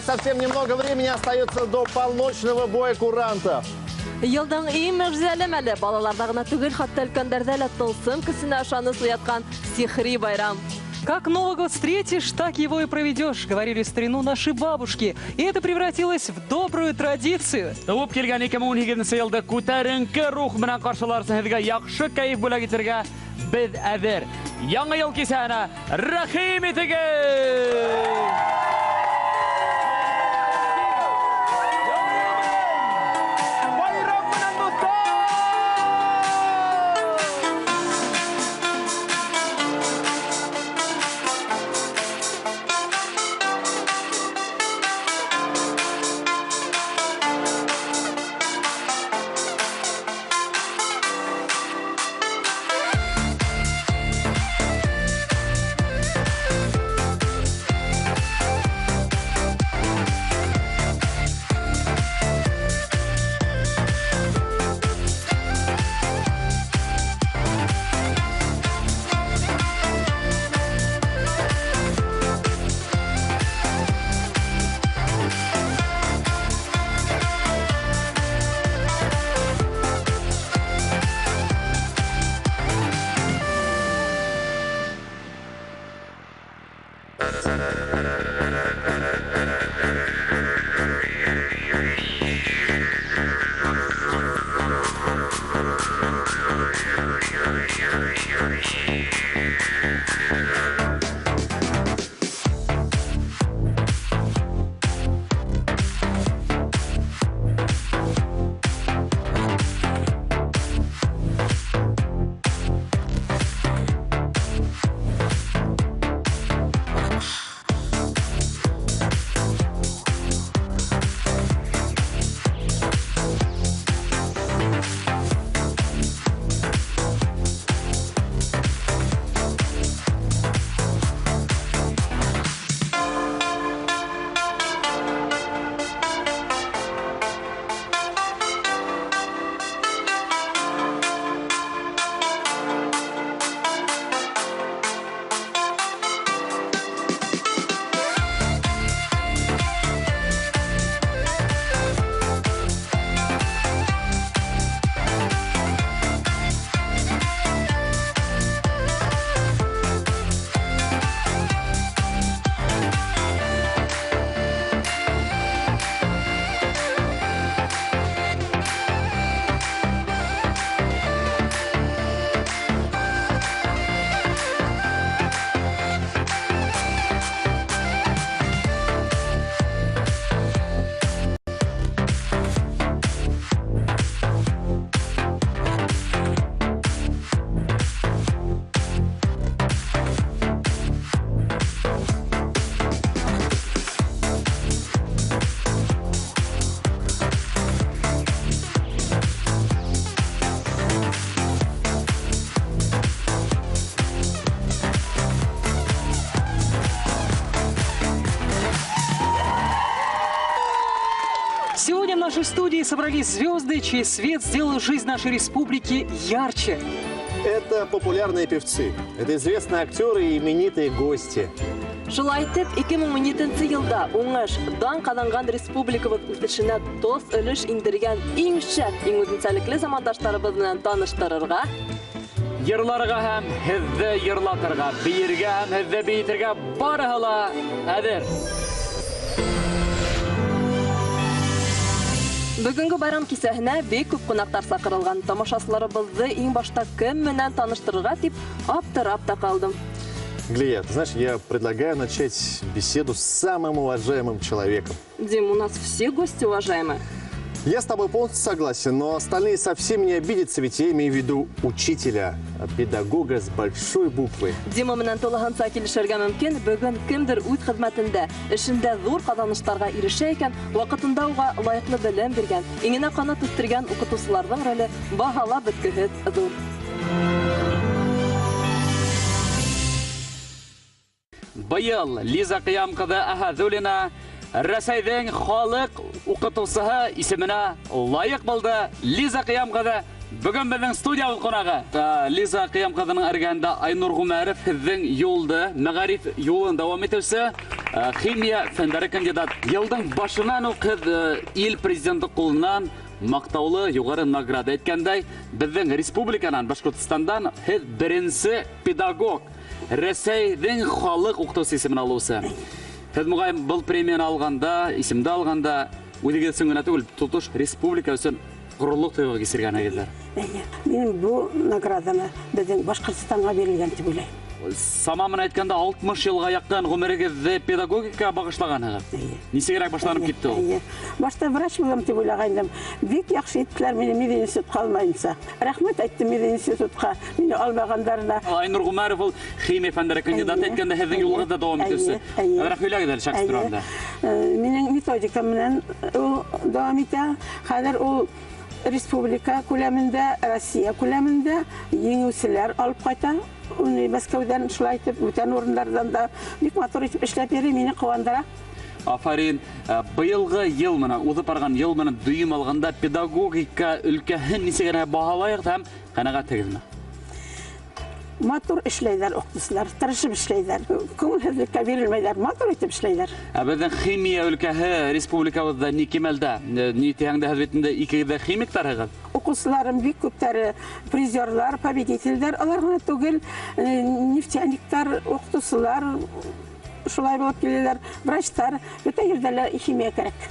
Итак, совсем немного времени остается до полночного боя курантов. Елдың ең мәгъжизәле балалардагына түгел, хатта өлкәннәрдә лә тылсым кесенә ышанып уяткан сихри байрам. Как Новый год встретишь, так его и проведешь, говорили в старину наши бабушки. И это превратилось в добрую традицию. Туып килгән 2017 елда күтәренке рух менән каршыларсы һезгә яхшы кайф бүләк итәргә без әзер. Яңа ел кисәне рәхим итегез! Сегодня в нашей студии собрались звезды, чей свет сделал жизнь нашей республики ярче. Это популярные певцы, это известные актеры и именитые гости. Шулай итеп, 2017 елда уңыш дан казанган республикабыз үсешенә тос өлеш индергән иң шәп, иң үзенчәлекле замандашларыбыз белән таныштырырга, Йырларга һәм һезне йырлатырга, биергә һәм һезне биетергә барыһы ла әзер. Бүгенге байрам кисәһенә бик күп кунактар сакырылган. Тамашачыларыбызны иң башта кем менән таныштырырга дип аптырап та калдым. Глея, ты знаешь, я предлагаю начать беседу с самым уважаемым человеком. Дим, у нас все гости уважаемые. Я с тобой полностью согласен, но остальные совсем не обидятся, ведь я имею в виду учителя, педагога с большой буквы. Дима менән тулыһынса килешергә мөмкин. Бүген кемдер үз хезмәтендә, эшендә зур казанышларга ирешә икән, вакытында уга лаеклы белем биргән, иңенә канат үстергән укытучыларның роле баһалап беткеһез зур. Быел Лиза Кыям кызы Ахазулина Рәсәйдән халык укытучысы исеменә лайык булды. Лиза Кыям кызы, Бүгін біздің студиялық қонағы Лиза Қиямқадының әргенді Айнұр Ғумәров біздің елді, мәғариф елін дауам етуші, химия фәндері кандидат. Елдің башынан оқыд ел президенті қолынан мақтаулы юғары награда еткендей, біздің республиканан, Башқұртстандан бірінші педагог, Ресейдің халық оқытушы есімін алуысы. Біз мұғайым бұл премияны алғанда, есімді алғанда, өдеге сүңгіні түгіл, тұтыш республика үшін ғұрлық тойға кесірген әгелдер. Мен бұл награданы біздің Башқұртстанға берілген деп ойлаймын. Самамын айтқанда 60 жылға яқтан ғұмырегізді педагогика бағышлаған әғі. Несе керек башланып кетті ол? Башта врач болам деп ойлағайындым. Бек яқшы еттілер мені меден институт қалмайынса. Рахмет айтты меден институтқа мені алмағандарына. Айнұр Ғумәров ол химия фәндері кандидат еткенде хәздің юлғыда дауам етесі. Бірақ өйләгідер шақсы тұрамда. Менің методикамынан дауам ете. Қазір ол республика көлемінде, Россия көлемінде еңеусілер алып қайта. Оны Мәскәуден шулай айтып, өтен орындардан да бик матур етіп эшләп бері мені қуандыра. Афарин, бұйылғы ел мұна, ұзып барған ел мұна дүйім алғанда педагогика үлкәхін несегені бағалайық һәм қанаға тегізме? Матур эшләйләр оқытушылар, тырышып эшләйләр. Күңелһеҙлеккә бирелмәйләр, матур итеп эшләйләр. Безнең химия өлкәһе республикабызда ни кимәлдә? Ни тиһәңдә хәзбәтендә икегеҙҙә химиктарығыҙ? Укучыларым бик күптәре призерлар, победительдәр, алар гына түгел, нефтяниктар, оқытушылар, шулай булып киләләр, врачтар, бөтен ердә химия кәрәк.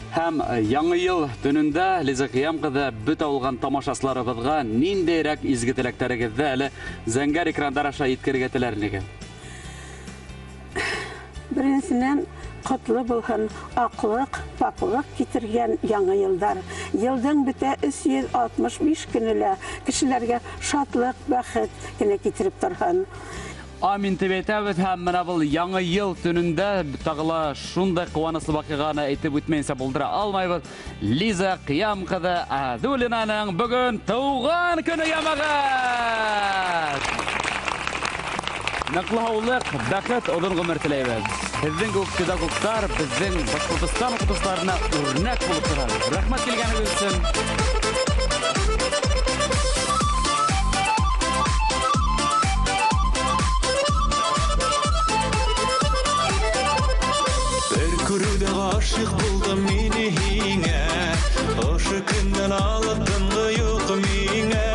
Һәм яңы ел төнендә Лиза Қиямқызы бөтә алған тамашасларыбызға ниндәйрәк изге теләктәрегеҙҙе әле зәңгәр экрандар аша еткергә теләрлеге? Беренсенән ҡотло булһын, аҡлыҡ, паклыҡ китергән яңы йылдар. Йылдың бөтә 365 көнө кешеләргә шатлыҡ, бәхет кенә китереп торһын. Амин тип әйтәбеҙ һәм менә был яңы ел төнөндә тағыла шундай ҡыуаныслы ваҡиғаны әйтеп үтмәйенсә булдыра алмайбыҙ. Лиза Қиямқызы Әҙуллинаның бөгөн тыуған көнө ямағат! Ныҡлы һаулыҡ, бәхет, оҙон ғүмер теләйбеҙ. Һеҙҙең кеүек педагогтар беҙҙең Башҡортостан уҡытыусыларына үрнәк булып торабыҙ. Рәхмәт килгәнегеҙ өсөн. Күрүдә ғашиқ булдым мине һиңә, ошо көндән алып тынғы юҡ миңә.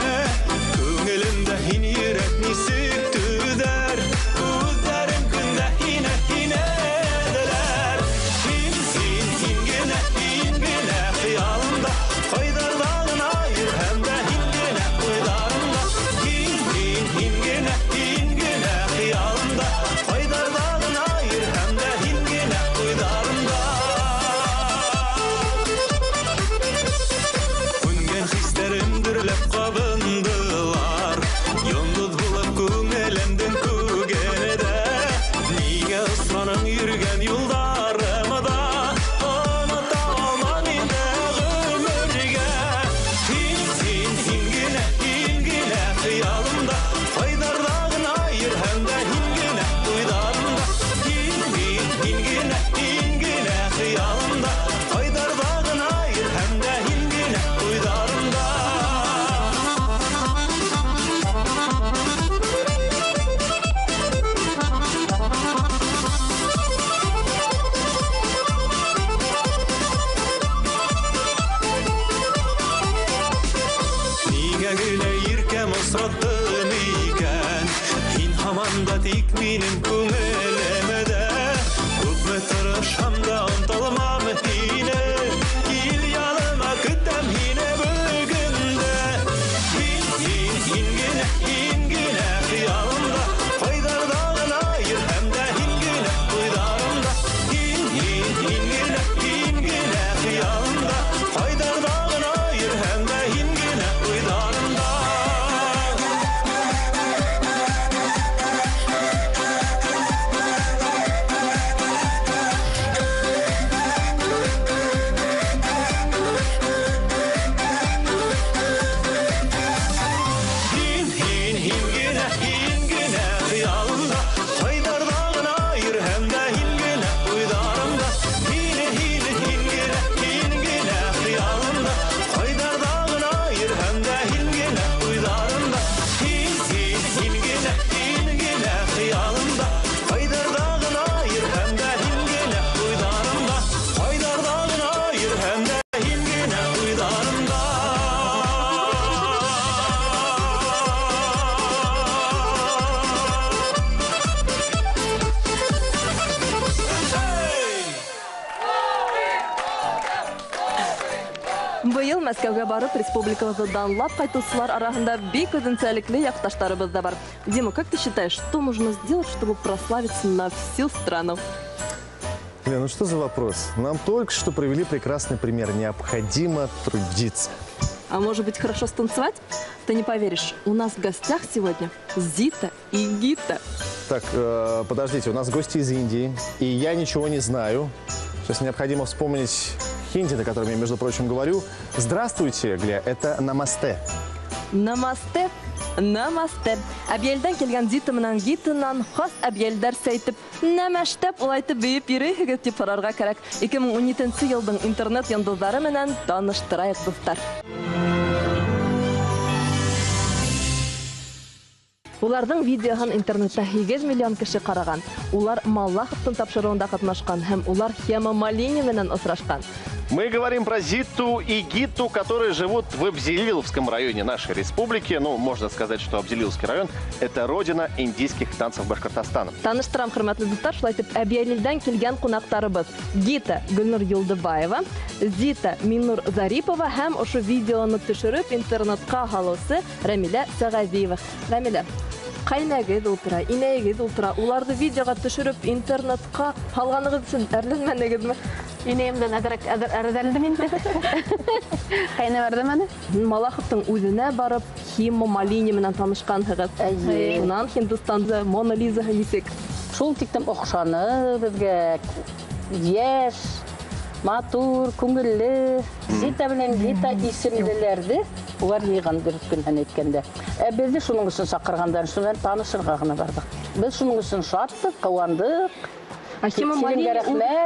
Күңелемдә һин йөрәк нисек түҙәр, күҙҙәрең көндә һинәделәр. Һин генә хыялымда, ҡайҙарҙа ғына йөр һәм дә һин генә уйҙарымда. Һин генә хыялымда, ҡайҙарҙа ғына йөр һәм дә һин генә уйҙарымда. Күнгән хистәрем дөрләп ҡабындылар, йондоҙ булып күңелемдең күгенедә. Нигә осраның йөргән юлдарымда, онота алмам инде ғүмергә. Һин генә хыялымда, ҡайҙарҙа ғына йөр һәм дә һин генә уйҙарымда. Һин генә хыялымда, ҡайҙарҙа ғына йөр һәм дә һин генә уйҙарымда. Нигә генә иркәм осраттың икән, һин һаман да тик минең күңелемдә. Күпме тырышһам да онтолмам һине, кил яныма, көтәм һине бөгөн дә. Һин генә хыялымда, ҡайҙарҙа ғына йөр һәм дә һин генә уйҙарымда. Һин генә хыялымда, ҡайҙарҙа ғына йөр һәм дә һин генә уйҙарымда. Бүген Мәскәүгә барып, республикабызды данлап кайтучылар арасында бик үзенчәлекле якташларыбыз да бар. Дима, как ты считаешь, что нужно сделать, чтобы прославиться на всю страну? Лен, ну что за вопрос? Нам только что привели прекрасный пример. Необходимо трудиться. А может быть, хорошо станцевать? Ты не поверишь, у нас в гостях сегодня Зита и Гита. Так, подождите, у нас гости из Индии, и я ничего не знаю. Сейчас необходимо вспомнить хинди, на котором я, между прочим, говорю. Здравствуйте, Гля, это намасте. Намасте, намасте. Әбиелдән килгән Зита менән Гитанан хас әбиелдәр сәйтеп, намаштап улайтып бейеп йөрәһегез дип сорарга кирәк. 2017 елның интернет йондызлары менән таныштырайык, дуслар. Уларның видеоһын интернетта 8 миллион кеше караган. Улар Маллаховтың тапшыруында катнашкан һәм улар Хема Малини менән очрашкан. Мы говорим про Зиту и Гиту, которые живут в Абзелиловском районе нашей республики. Ну, можно сказать, что Абзелиловский район – это родина индийских танцев Башкортостана. Таныштырам, хөрмәтле дуслар, шулай итеп Әбиелилдән килгән кунактарыбыз Гита Гөлнур Юлдыбаева, Зита Миннур Зарипова һәм ошо видеоны төшереп интернетка һалусы Рамиля Сәгазиева. Рамиля, кайнәгез ултыра, инәегез ултыра, уларды видеога төшереп интернетка һалганыгыз өчен әрләнмәнегезме? Инеемден әрәдәлдем инде. Кайны бардым аны? Малаховтың үзенә барып, Хема Малини менән танышканһыгыз. Шуннан Һиндстанда Мона Лизаһы нисек? Шул тиктем охшаны безгә. Яшь, матур, күңелле. Зита белән Гита исемлеләрде улар йыган бер көннән әйткәндә. Безне шуның өчен чакыргандан шуннан танышырга гына бардык. Без шуның өчен шаттык, кавандык. Хема Малини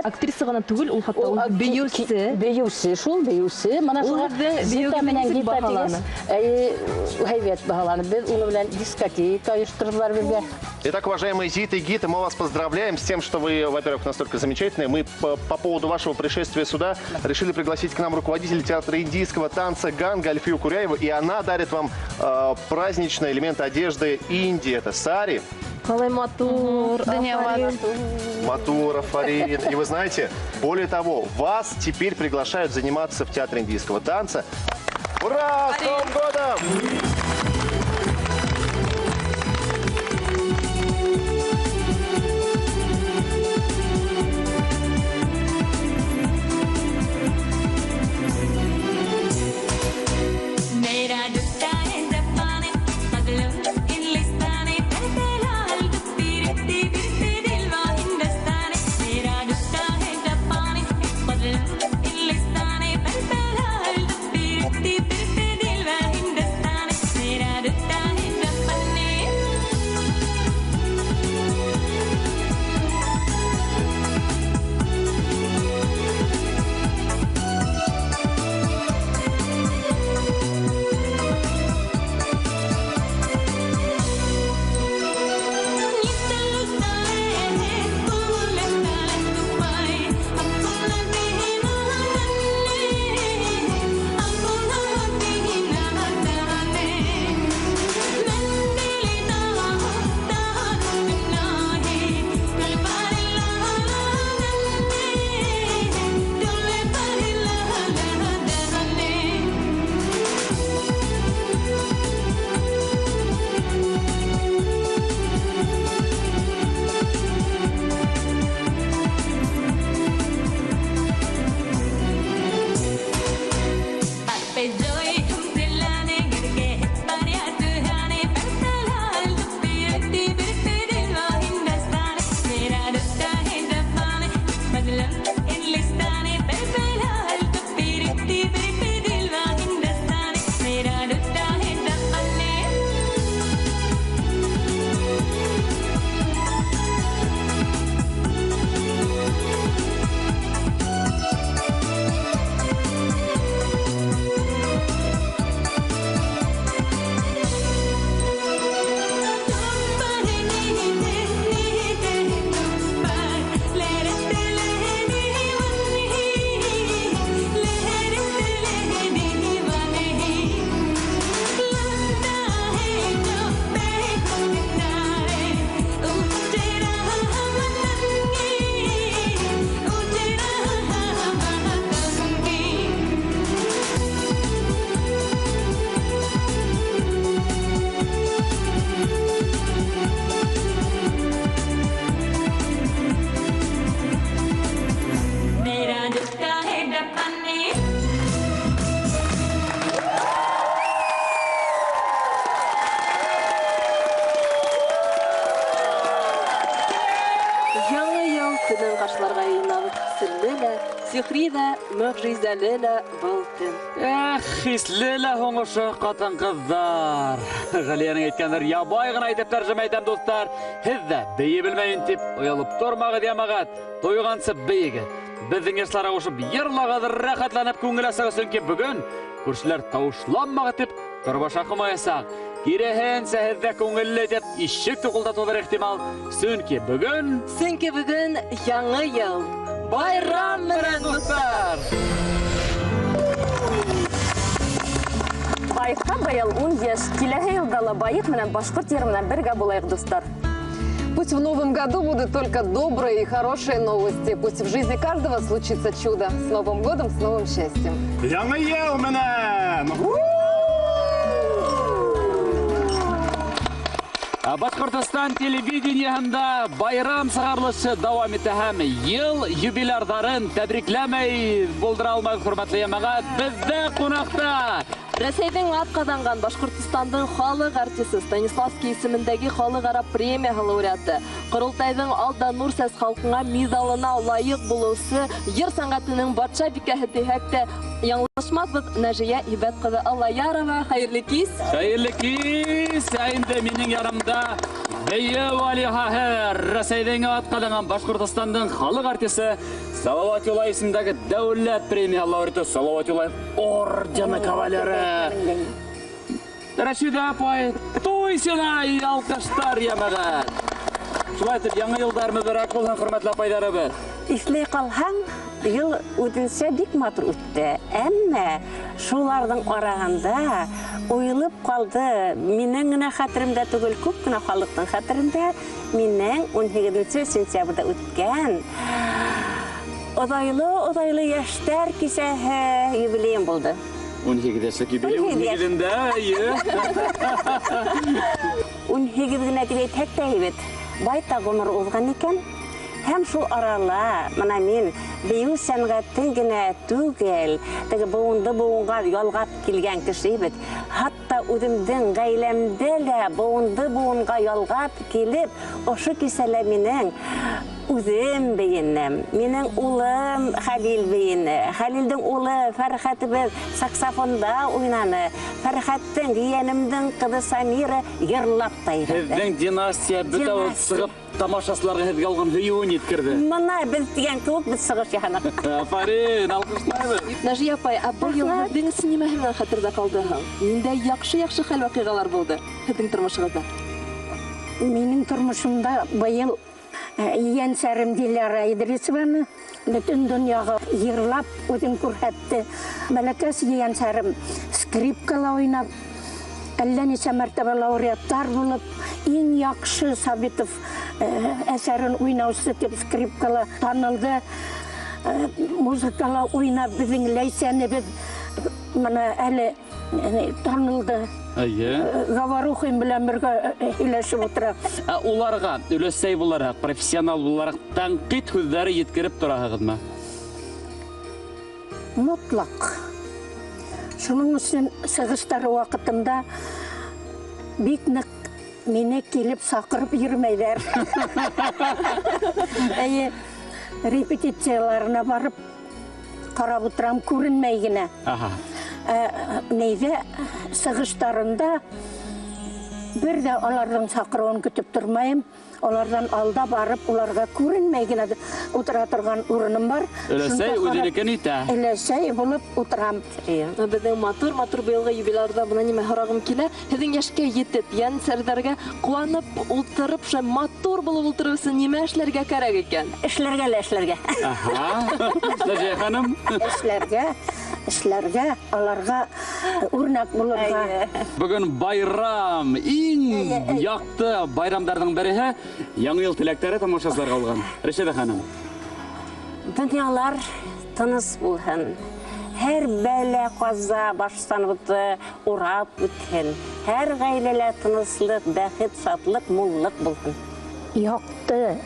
актриса гына түгел, ул хатта ул бейүсе. Бейүсе, шул бейүсе. Мана шуңа Зита менән Гита дигән. Һәйбәт баһаланы. Без уны белән дискотека оештырдылар безгә. Итак, уважаемые Зита и Гита, мы вас поздравляем с тем, что вы, во-первых, настолько замечательные. Мы по поводу вашего пришествия сюда решили пригласить к нам руководителя театра индийского танца Ганга Альфию Куряеву. И она дарит вам праздничные элементы одежды Индии. Это сари. Калай матур, Матур, Фарин. И вы знаете, более того, вас теперь приглашают заниматься в театре индийского танца. Ура! С Новым годом! сихри ҙә, мөғжизәле лә был көн. Хисле лә һуңышы ҡатын ҡыҙҙар. Ғәлиәнең әйткәндәр, ябай ғына итеп тәржемә итәм, дуҫтар. Һеҙ ҙә бейе белмәйен тип оялып тормағыҙ, йәмәғәт. Туйғансы бейегеҙ. Беҙҙең йырсыларға ушып йырлағыҙ, рәхәтләнеп күңел асығыҙ, сөнки бөгөн күршеләр тауышланмағыҙ тип тормош аҡымаясаҡ. Киреһенсә һеҙҙә күңелле итеп ишек туҡылдатыуҙар ихтимал. Сөнки бөгөн яңы йыл. байрам менән, дуҫтар! Байытҡа быйыл 10 йәш, киләһе йылда ла байыҡ менән башҡорт йыры менән бергә булайыҡ, дуҫтар. Пусть в новом году будут только добрые и хорошие новости. Пусть в жизни каждого случится чудо. С Новым годом, с новым счастьем. Яңы йыл менән! Башҡортостан телевидениеһында байрам сығарылышы дауам итә һәм йыл юбилярҙарын тәбрикләмәй булдыра алмай, хөрмәтле йәмәғәт, беҙҙә ҡунаҡта Рәсәйҙең атҡаҙанған Башҡортостандың халыҡ артисы Станиславский исемендәге халыҡ-ара премияһы лауреаты, Ҡоролтайҙың Алда Нурсәс халҡыңа миҙалына лайыҡ булыусы, йыр сәнғәтенең батша бикәһе тиһәк тә, яңылышмаҫбыҙ, Нәжиә Ибәт ҡыҙы Аллаярова. Хәйерле кис! Хәйерле кис! Инде минең ярымда бейе валиһаһы, Рәсәйҙең атҡаҙанған Башҡортостандың халыҡ артисы Салауат Юлаев исемендәге дәүләт премия лауреаты Салауат Юлаев ордены кавалеры. Рәшиҙә апай, туй сиңә, алҡыштар, йәмәғәт. Шулай итеп, яңы йылдар мөбәрәк булһын, хөрмәтле апайҙарыбыҙ. Иҫләй ҡалһаң, йыл үтенсә бик матур үтте. Әммә шуларҙың араһында уйылып ҡалды. Минең генә хәтеремдә түгел, күп кенә халыҡтың хәтерендә, минең 18 сентябрҙә үткән оҙайлы йәштәр кисәһе юбилейым булды. 18 йәшлек юбилей, 18-дә, 18 генә дип әйтһәк тә һәйбәт. Байтаҡ ғүмер уҙған икән. Һәм шул арала, мына мин бейеү сәнғәтен генә түгел, теге быуынды-быуынға ялғап килгән кеше бит. Хатта үҙемдең ғаиләмдә лә быуынды-быуынға ялғап килеп, ошо кисәлә минең үҙем бейенем, минең улым Хәлил бейене. Хәлилдең улы Фәрхәтебеҙ саксофонда уйнаны. Фәрхәттең, ейәнемдең ҡыҙы Самира йырлап та ебәрҙе. Һеҙҙең династия бөтә сығып тамашасыларға һеҙгә алған һөйөүен еткерҙе. Мына беҙ тигән кеүек беҙ сығыш яһаныҡ. Афарин, алҡышлайбыҙ. Нәжиә апай, был йыл һеҙҙең өсөн нимәһе менән хәтерҙә ҡалды һуң? Ниндәй яҡшы хәл ваҡиғалар булды һеҙҙең тормошығыҙҙа? Минең тормошомда быйыл ейәнсәрем Диляра Идрисованы бөтөн донъяға йырлап үҙен күрһәтте. Бәләкәс ейәнсәрем скрипкала уйнап, әллә нисә мәртәбә лауреаттар булып, иң яҡшы Сабитов әсәрен уйнаусы тип скрипкала танылды. Музыкала уйнап беҙҙең Ләйсәнебеҙ мына әле танылды. Говорухин белән бергә һөйләшеп ултыра. Уларға өләсәй булараҡ, профессионал булараҡ тәнҡит һүҙҙәре еткереп тораһығыҙмы? Мотлаҡ. Шуның өсөн сығыштары ваҡытында бик ныҡ мине килеп саҡырып йөрөмәйҙәр. Репетицияларына барып ҡарап ултырам, күренмәй генә. Нейҙә сығыштарында бер дә аларҙың саҡырыуын көтөп тормайым. Олардан алда барып, уларға күренмәй генә ултыра торған урыным бар. Өләсәй үҙенекен итә. Өләсәй булып ултырам. Беҙҙең матур быйылғы юбилярҙа бына нимә һорағым килә. Һеҙҙең йәшкә етеп, йәнсәрҙәргә ҡыуанып ултырып, матур булып ултырыу өсөн нимә эшләргә кәрәк икән? Эшләргә лә эшләргә. Нәжиә ханым? Эшләргә, аларға үрнәк булырға. Бөгөн байрам, иң яҡты байрамдарҙың береһе, яңы йыл теләктәре тамашасыларға алған. Рәшиҙә ханым. Донъялар тыныс булһын. Һәр бәлә ҡаза баштаныбыҙҙы урап үтһен. Һәр ғаиләлә тыныслыҡ, бәхет, шатлыҡ, муллыҡ булһын. Яҡты,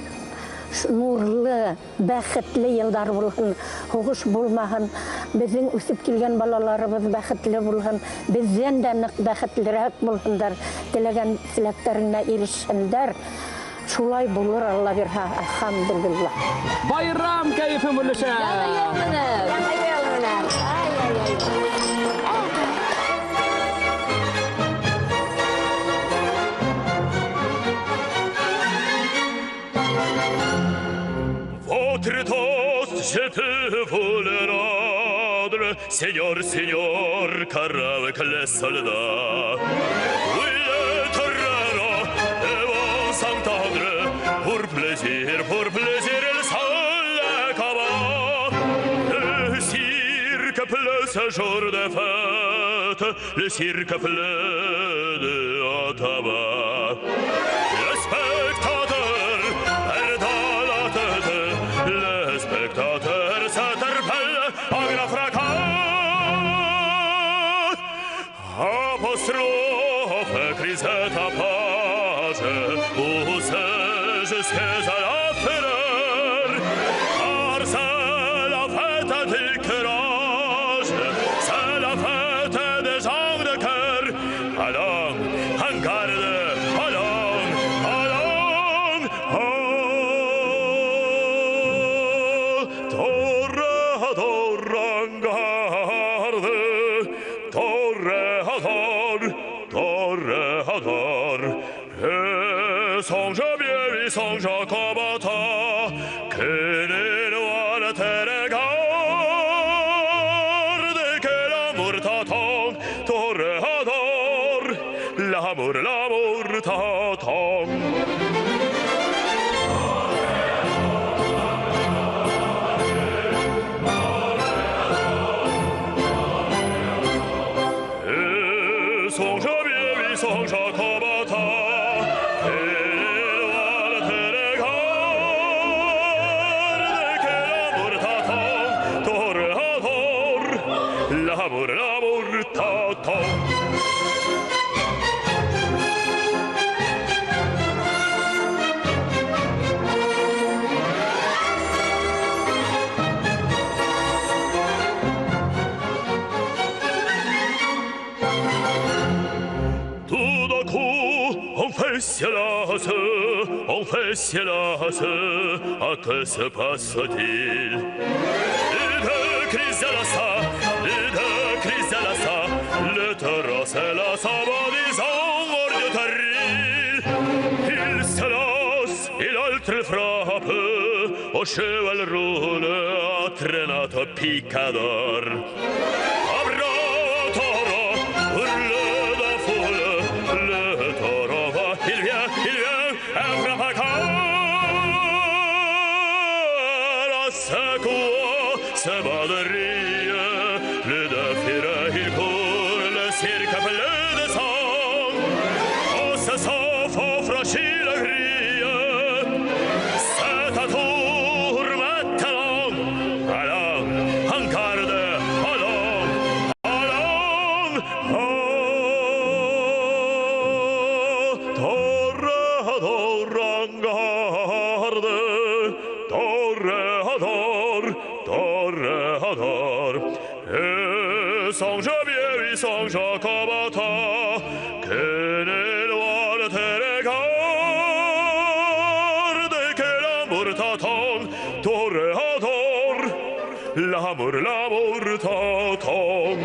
нурлы, бәхетле йылдар булһын, һуғыш булмаһын, беҙҙең үҫеп килгән балаларыбыҙ бәхетле булһын, беҙҙән дә ныҡ бәхетлерәк булһындар, теләгән теләктәренә ирешһендәр. Шулай булыр, Алла бирһә, алхамдулилlah. Байрам кайфы бүлешә. Votre toast, je te vous le rendre, Seigneur, Seigneur, car avec les soldats, oui, le torero, et vont s'entendre, pour plaisir, il s'en combat. Le cirque pleut ce jour de fête, le cirque pleut de tabac. Le spectateur perd la tête, le spectateur s'interpelle en grand fracas. Apostrophe, crise et tapage, pousse jusqu'à la fureur, car c'est la fête du courage, c'est la fête des gens de cœur. Allons, en garde, allons, allons, torre, en garde, torre, et songe bien, songe combattant, que les noirs te regardent, que l'amour t'attend, torre, l'amour t'attend. Songe bien, songe combattant, que les noirs te regardent, que l'amour t'attend, torre, l'amour t'attend. Tout d'un coup, on fait silence, à que se passe-t-il? Les deux cris à la sa, le taureau c'est la sabordisant hors du terril. Il se lance, il altre frappe, au cheval roule, à traînate picador. Se bat de rire, plus de furie, il court, le cirque plein de sang. On se sauve, on franchit la grille, c'est à tour maintenant. Allons, en garde, allons, allons, torre, en garde, torre, et songe bien, songe combattant, que les noirs te regardent, que l'amour t'attend, torre, l'amour t'attend.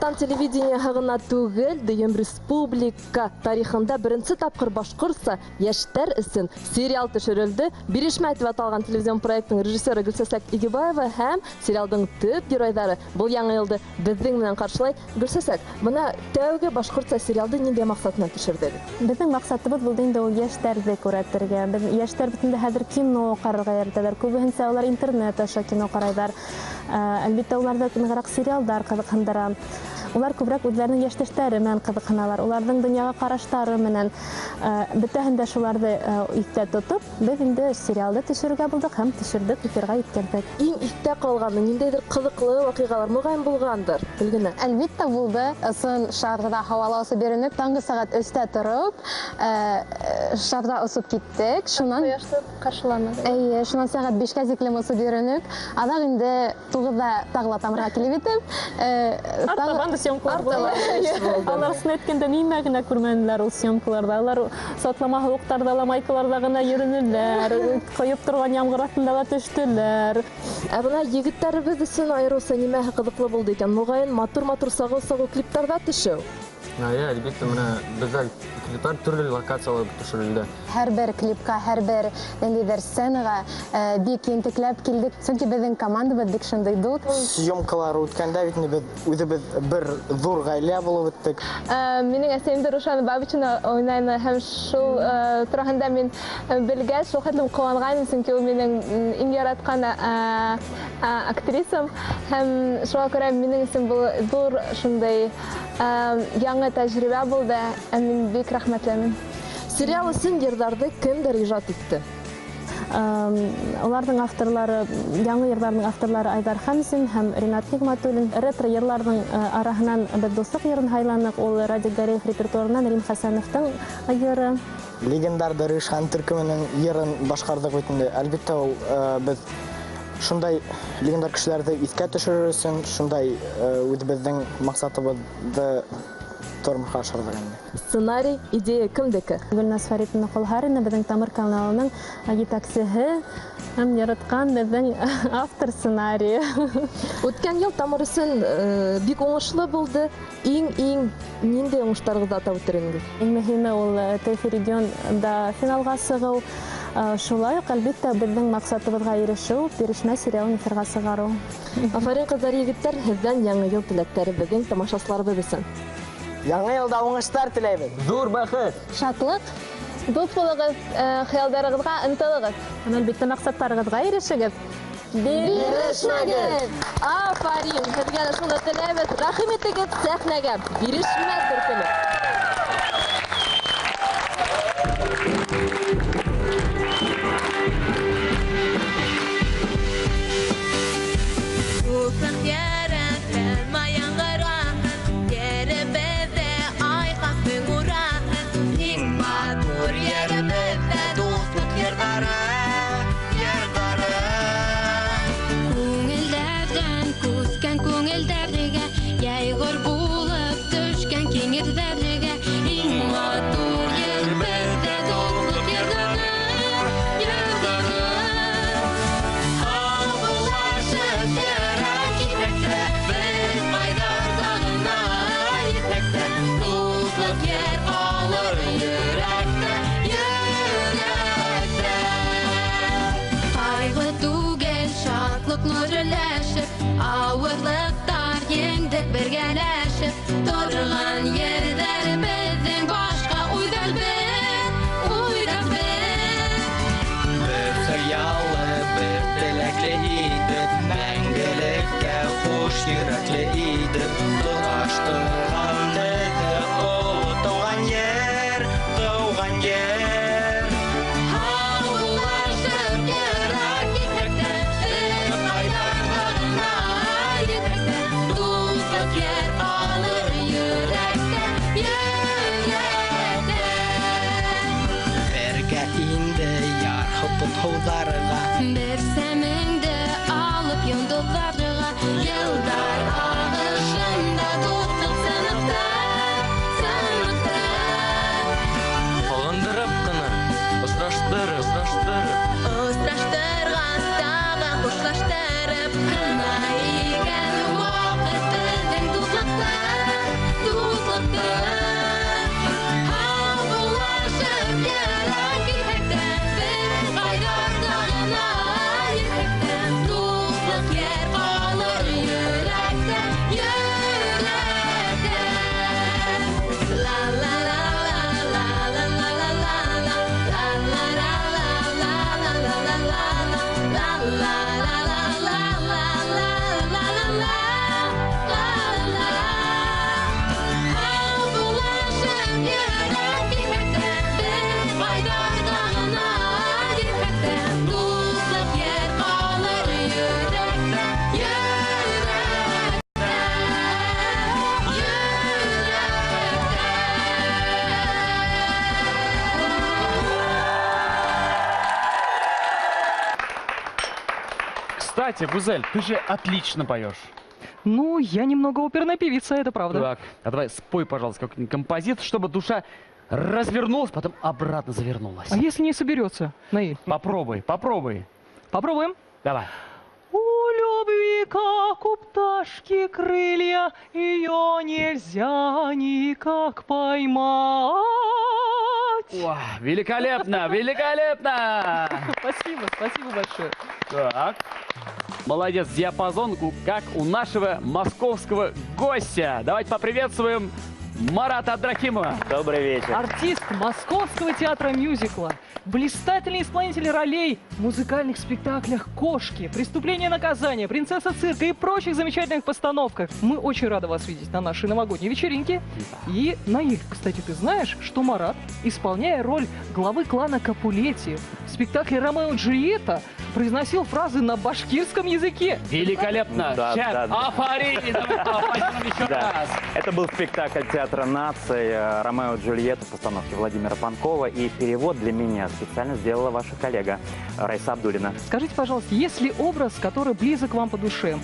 Татарстан телевидения гына түгел, дөйем республика тарихында беренче тапкыр башкортса яшьтәр өчен сериал төшерелде. Бирешмә дип аталган телевизион проектның режиссеры Гөлсәсәк Игебаева һәм сериалдың төп геройдары бу яңа елды безнең белән каршылай. Гөлсәсәк, менә тәүге башкортса сериалды нинди максатына төшердегез? Безнең максатыбыз булды инде ул яшьтәрне күрәтергә. Без яшьтәр битендә хәзер кино карарга яраталар. Күбенчә алар интернет аша кино карайлар. Әлбәттә уларда ныграк сериалдар кызыксындыра. Улар күбрәк үзләренең яшьтәшләре белән кызыксыналар. Уларның дөньяга караштары менән бөтәһен дә шуларны истә тотып, без инде сериалды төшерергә булдык һәм төшердек, эфирга иткәнбез. Иң истә калганы ниндидер кызыклы вакыйгалар мөгаен булгандыр. Билгене. Әлбәттә булды. Сын шарда һавалаусы беренеп, таңгы сәгать 3-тә торып, шарда усып киттек. Шуннан каршыланды. Әйе, шуннан сәгать 5-кә зиклем усып беренеп, адан инде 9-да тагыла тамырга килеп итеп, Алар снеткенде нимә генә күрмәнеләр ул съемкаларда. Алар сатлама һавыктарда, ламайкаларда гына йөренеләр, коеп торган яңгыр астында да төштеләр. Ә бына егетләребез өчен айрылса нимә кызыклы булды икән? Мөгаен матур-матур сагыл-сагыл клипларда төшү. Әлбәттә, менә бездә клиплар төрле локацияларда төшерелде. Һәр клипка, һәр ниндидер сценага бик ентекләп килдек. Чөнки безнең командабыз бик шундый дук. Съемкалар үткәндә бит үзебез бер зур гаилә булып үттек. Минең әсәем Рушан Бабична уйнайм һәм шул турында мин белгәч, шул хәтлем куанган, чөнки ул минең иң яраткан актрисам һәм шуңа күрә минең өчен бу зур шундый яңа тәҗрибә булды. Мин бик рәхмәтлемен. Сериал өчен йырдарды кемдер иҗат итте? Олардың авторлары, яңа йырларның авторлары Айдар Хамзин һәм Ринат Нигматуллин. Ретро йырларның араһынан бер дуслык йырын һайланык. Ул Радик Гареев репертуарынан Рим Хәсәновтың йыры. Легендар Дарышхан төркеменең йырын башкардык бит инде. Әлбәттә, без шундай легендар кешеләрне искә төшерер өчен, шундай үзебезнең максатыбызды тормышка ашырдык инде. Сценарий, идея кемдеке? Гөлназ Фаритовна Колхарина безнең Тамыр каналының җитәкчесе һәм яраткан безнең автор сценарий. Үткән ел Тамыр өчен бик уңышлы булды. Иң нинди уңышларыгызды атап үтерегез? Иң мөһиме ул Тәфиридионда финалга сыгу. Шулай ук әлбәттә безнең максатыбызга ирешү, бирешмә сериалын эфирга сыгару. Афарин кызлар, егетләр, һездән яңа ел теләкләре безнең тамашачыларыбыз өчен. Яңа елда уңышлар теләйбез. Зур бәхет, шатлык, дуст булыгыз, хыялдарыгызга ынтылыгыз. Һәм әлбәттә максатларыгызга ирешегез. Бирешмәгез! Афарин, һезгә шуны теләйбез. Рәхим итегез сәхнәгә. Бирешмә төркеме. Ağırlıklar yendek birgələşib Torğan yerlər bizden başqa uydaq bir Bir xəyallı, bir diləkli idi Məngəlikdə xoş yürekli idi Dolaşdırğan dedi o doğan yer Ağlaşıb yerək gitməkdə yer alır yürekten Verge indi yar hıpıt hovlarıga Bir seminde alıp yıldızlarıga Yıldar ağışında dostluk sınıfta Alındırıp kını, ısraştırgan Israştırgan kuşlaştırıp Kına igen vakit bizden tuzlukta Кстати, Гузель, ты же отлично поешь. Ну, я немного оперная певица, это правда. Так, а давай спой, пожалуйста, какой-нибудь композит, чтобы душа развернулась, потом обратно завернулась. А если не соберется, Наиль? Попробуй, попробуй. Попробуем? Давай. У любви, как у пташки, крылья, ее нельзя никак поймать. О, великолепно, великолепно! Спасибо, спасибо большое. Так. Молодец, диапазон, как у нашего московского гостя. Давайте поприветствуем Марата Абдрахимова. Добрый вечер. Артист Московского театра мюзикла, блистательный исполнитель ролей в музыкальных спектаклях «Кошки», «Преступление и наказание», «Принцесса цирка» и прочих замечательных постановках. Мы очень рады вас видеть на нашей новогодней вечеринке. И, Наиль, кстати, ты знаешь, что Марат, исполняя роль главы клана Капулетти в спектакле «Ромео и Джульетта», произносил фразы на башкирском языке? Великолепно! Да, Сейчас, да. афоризм, еще Да. раз. Это был спектакль театра нации «Ромео и Джульетта» в постановке Владимира Панкова. И перевод для меня специально сделала ваша коллега Раиса Абдулина. Скажите, пожалуйста, есть ли образ, который близок вам по душе?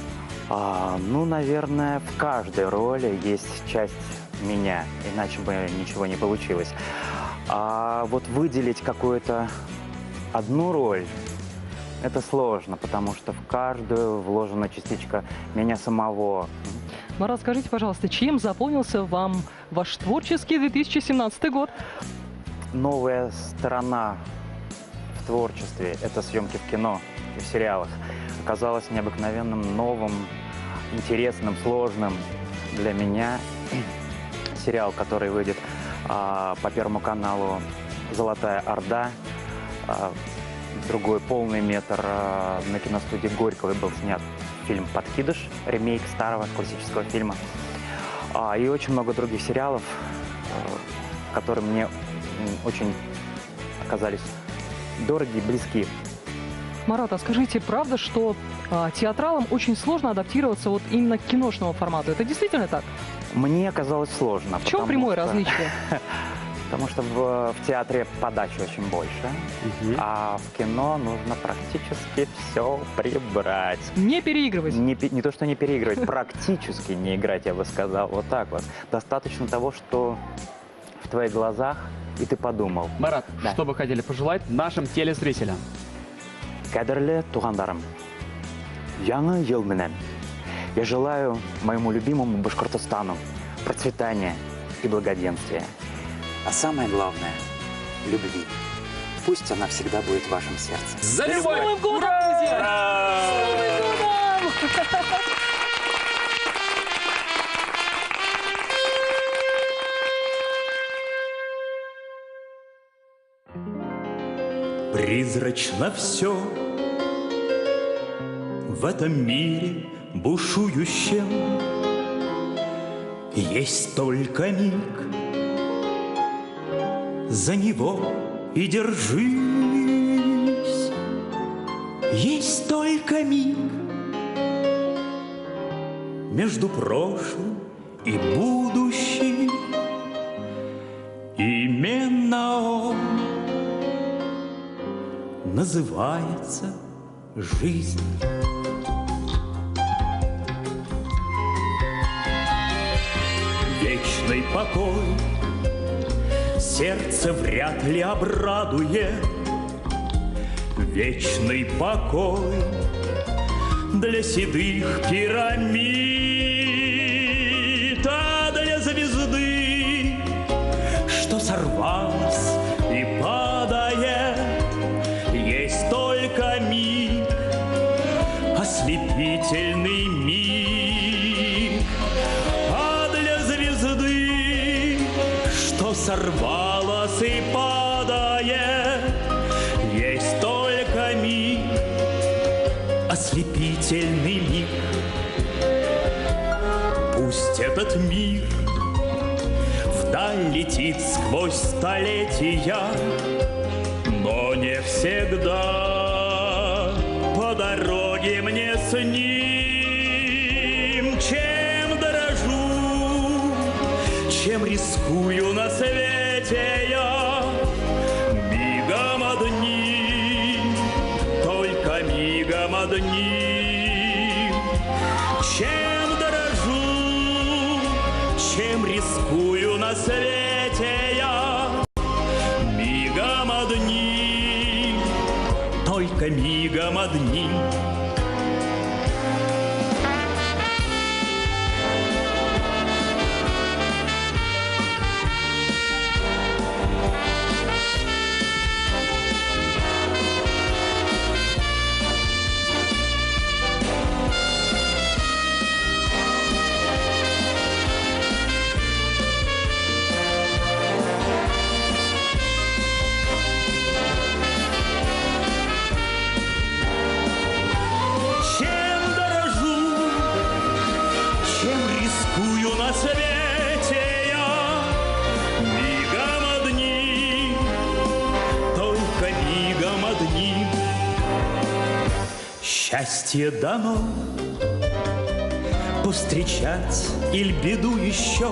Ну, наверное, в каждой роли есть часть меня, иначе бы ничего не получилось. А вот выделить какую-то одну роль — это сложно, потому что в каждую вложена частичка меня самого. Марат, скажите, пожалуйста, чем запомнился вам ваш творческий 2017 год? Новая сторона в творчестве — это съемки в кино и в сериалах. Оказалось необыкновенным, новым, интересным, сложным для меня. Сериал, который выйдет по Первому каналу «Золотая Орда». Другой полный метр на киностудии Горького был снят фильм «Подкидыш», ремейк старого классического фильма. И очень много других сериалов, которые мне очень оказались дороги и близки. Марат, а скажите, правда, что театралам очень сложно адаптироваться вот именно к киношному формату? Это действительно так? Мне оказалось сложно. В чем прямое различие? Потому что в театре подачи очень больше, а в кино нужно практически все прибрать. Не переигрывать? Не то, что не переигрывать, практически не играть, я бы сказал. Вот так вот. Достаточно того, что в твоих глазах, и ты подумал. Марат, Да. что бы хотели пожелать нашим телезрителям? Кадрле тугандарым, яңы ел менен. Я желаю моему любимому Башкортостану процветания и благоденствия. А самое главное — любви. Пусть она всегда будет в вашем сердце. За С Новым годом, друзья! С Новым годом! Призрачно все в этом мире бушующем. Есть только миг, за него и держись. Есть только миг между прошлым и будущим. Именно он называется жизнь. Вечный покой сердце вряд ли обрадует. Вечный покой для седых пирамид, а для звезды, что сорвалась и падает, есть только миг, ослепительный миг. А для звезды, что сорвалась и падает, есть только миг, ослепительный миг. Пусть этот мир вдаль летит сквозь столетия, но не всегда по дороге мне с ним. Чем дорожу, чем рискую на свете я, мигом одни, только мигом одни. чем рискую на свете я. Мигом одни, только мигом одни. Счастье дано повстречать или беду еще.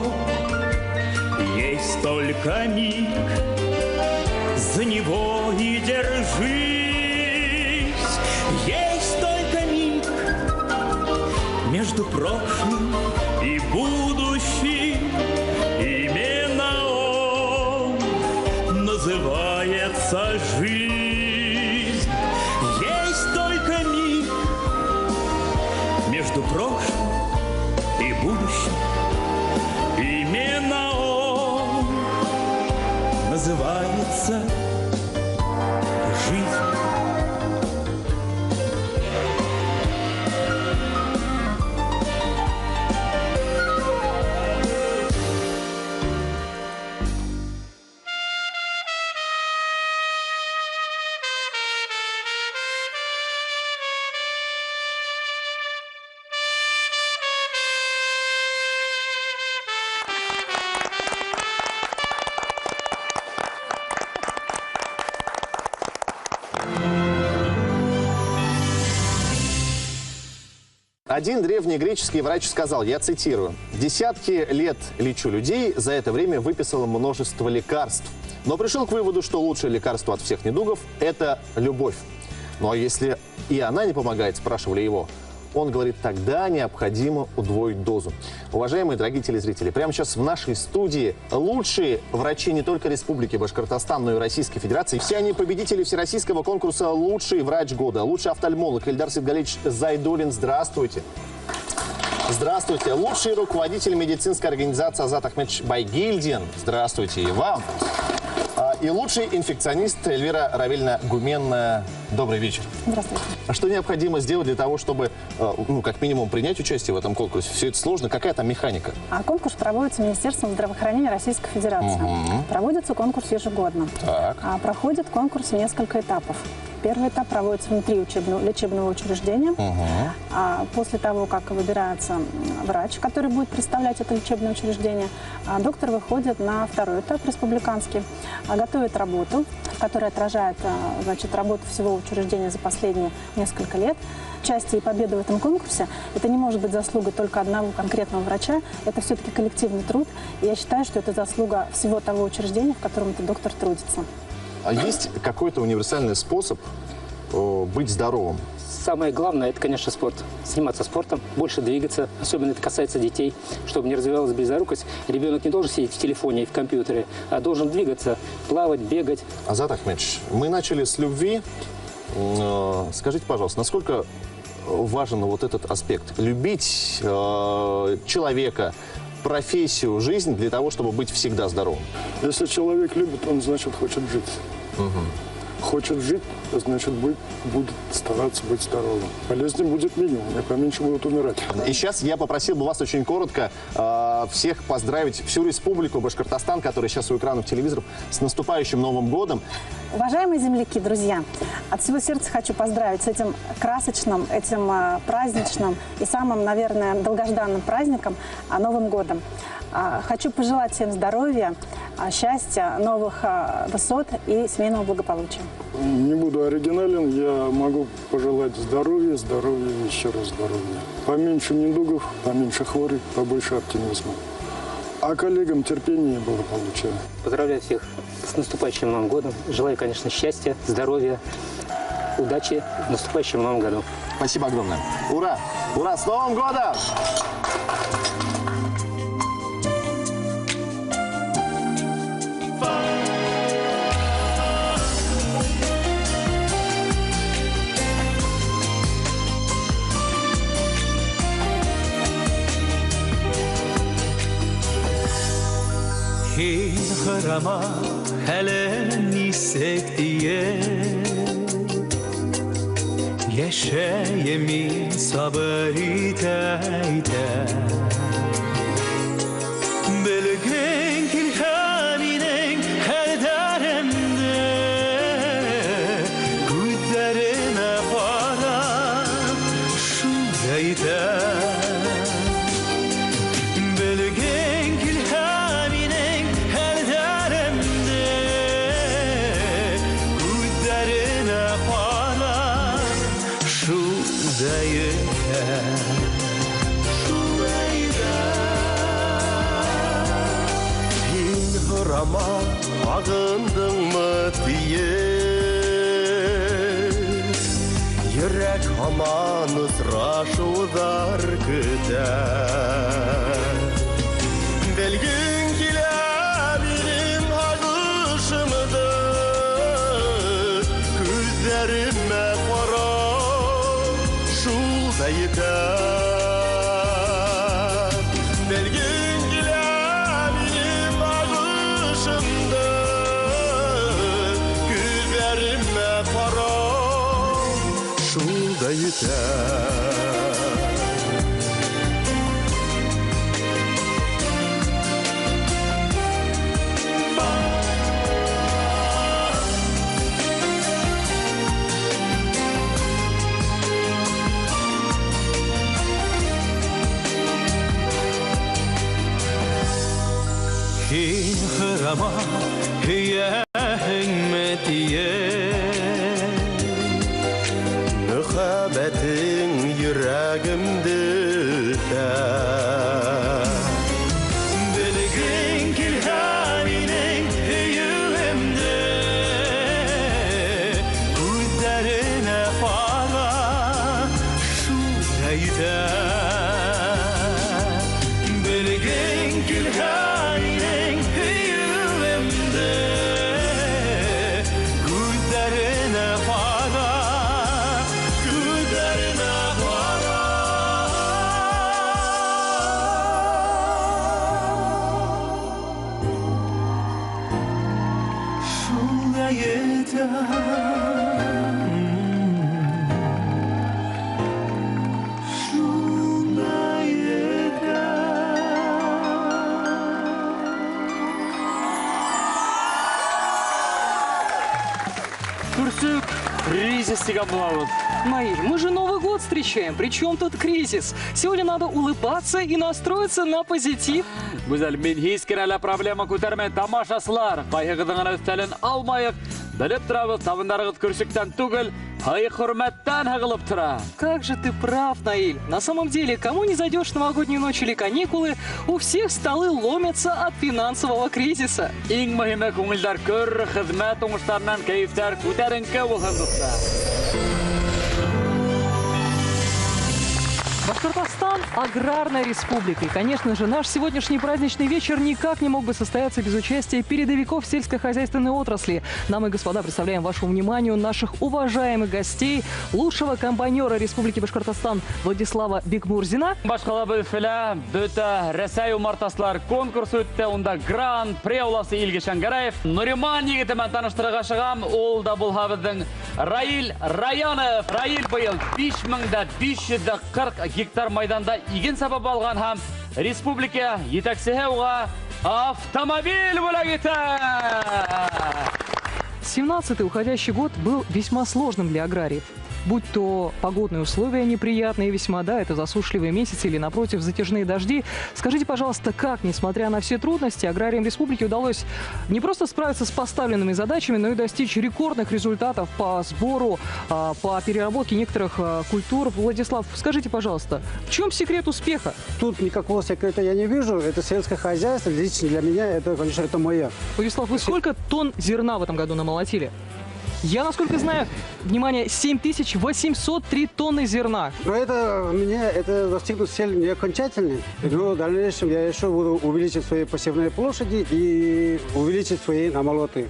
Есть только миг, за него и держись. Есть только миг между прошлым и будущим. Именно он называется жизнь. Между прошлым и будущим. Именно он называется жизнь. Один древний греческий врач сказал, я цитирую: «Десятки лет лечу людей, за это время выписал множество лекарств. Но пришел к выводу, что лучшее лекарство от всех недугов – это любовь». Ну а если и она не помогает, спрашивали его, он говорит, тогда необходимо удвоить дозу. Уважаемые дорогие телезрители, прямо сейчас в нашей студии лучшие врачи не только Республики Башкортостан, но и Российской Федерации. Все они победители всероссийского конкурса «Лучший врач года», лучший офтальмолог Ильдар Сидгалевич Зайдуллин. Здравствуйте. Здравствуйте. Лучший руководитель медицинской организации Азат Ахмедович Байгильдин. Здравствуйте и вам. И лучший инфекционист Эльвира Равильевна Гуменная. Добрый вечер. Здравствуйте. А что необходимо сделать для того, чтобы, ну, как минимум, принять участие в этом конкурсе? Все это сложно. Какая там механика? Конкурс проводится Министерством здравоохранения Российской Федерации. Проводится конкурс ежегодно. Проходит конкурс в несколько этапов. Первый этап проводится внутри лечебного учреждения. После того, как выбирается врач, который будет представлять это лечебное учреждение, доктор выходит на второй этап, республиканский, готовит работу, которая отражает, значит, работу всего учреждения за последние несколько лет. Участие и победа в этом конкурсе – это не может быть заслуга только одного конкретного врача, это все-таки коллективный труд. И я считаю, что это заслуга всего того учреждения, в котором этот доктор трудится. А есть какой-то универсальный способ быть здоровым? Самое главное – это, конечно, спорт. Заниматься спортом, больше двигаться. Особенно это касается детей, чтобы не развивалась близорукость. Ребенок не должен сидеть в телефоне и в компьютере, а должен двигаться, плавать, бегать. Азат Ахмедович, мы начали с любви. Скажите, пожалуйста, насколько важен вот этот аспект? Любить человека, профессию, жизнь для того, чтобы быть всегда здоровым? Если человек любит, он, значит, хочет жить. Хочет жить, значит, будет стараться быть здоровым. Болезней будет минимум, и поменьше будут умирать. И сейчас я попросил бы вас очень коротко всех поздравить, всю республику Башкортостан, которая сейчас у экранов телевизоров, с наступающим Новым годом. Уважаемые земляки, друзья, от всего сердца хочу поздравить с этим красочным, этим праздничным и самым, наверное, долгожданным праздником, Новым годом. Хочу пожелать всем здоровья, счастья, новых высот и семейного благополучия. Не буду оригинален, я могу пожелать здоровья, здоровья и еще раз здоровья. Поменьше недугов, поменьше хворей, побольше оптимизма. А коллегам терпения и благополучия. Поздравляю всех с наступающим Новым годом. Желаю, конечно, счастья, здоровья, удачи в наступающем Новом году. Спасибо огромное. Ура! Ура! С Новым годом! Хин хырама хәлен нисек тие Яшәемин сабыр итә Белгән килһә минең хәлдәремдә Күзләренә карап шулай итә Белгән килһә минең хәлдәремдә Күзләренә карап шулай итә Рама ағындыңмы тие Йөрәк һаман осрашуҙар көтә Белгең килә минең һағышымды Күҙҙәремә ҡарап шулай итә Хин хырама хияһеңме тие Мөхәббәтең йөрәгемде үтә Белгең килһә минең һөйүемде Күҙҙәренә ҡарап шулай итә Белгең килһә минең һөйүемде Күҙҙәренә ҡарап Күҙҙәренә ҡарап Шулай итә Күрсек, кризис тигән булабыз. Наиль, мы же Новый год встречаем, причем тут кризис? Сегодня надо улыбаться и настроиться на позитив. Гүзәл, мин һис кенә лә проблема күтәрмәй тамашасылар. Кайһыгыҙҙың гына өҫтәлен алмайыҡ. Белеп торабыҙ, табындарығыҙ көрсөктән түгел, һый-хөрмәттән һығылып тора. Как же ты прав, Наиль. На самом деле, кому не зайдешь в новогоднюю ночь или каникулы, у всех столы ломятся от финансового кризиса. Иң мөһиме күңелдәр көр, хеҙмәт уңыштарынан кәйефтәр күтәренке булһын. Башкортостан – аграрная республика. И, конечно же, наш сегодняшний праздничный вечер никак не мог бы состояться без участия передовиков сельскохозяйственной отрасли. Дамы и господа, представляем вашему вниманию наших уважаемых гостей, лучшего комбайнера Республики Башкортостан Владислава Бекмурзина. Башкалабы филә, бөтә Рәсәй умартаслар конкурсы үтте, онда гран-при ауласы Илги Шәңгәрәев. Нуриман егетемен таныштырырга чыгам, ул да булһа безнең Раил Раянов. Раил быел 5540 гектар майданда иген сабап алган һәм республика етәкчесе уға автомобиль бүләк итә. 17-й уходящий год был весьма сложным для аграриев. Будь то погодные условия неприятные весьма, да, это засушливые месяцы или, напротив, затяжные дожди. Скажите, пожалуйста, как, несмотря на все трудности, аграриям республики удалось не просто справиться с поставленными задачами, но и достичь рекордных результатов по сбору, по переработке некоторых культур. Владислав, скажите, пожалуйста, в чем секрет успеха? Тут никакого секрета я не вижу. Это сельское хозяйство. Лично для меня это, конечно, это мое. Владислав, вы сколько тонн зерна в этом году намолотили? Я, насколько знаю, внимание, 7803 тонны зерна. Но это мне это достигнуть цель не окончательный. Но в дальнейшем я еще буду увеличить свои посевные площади и увеличить свои намолоты.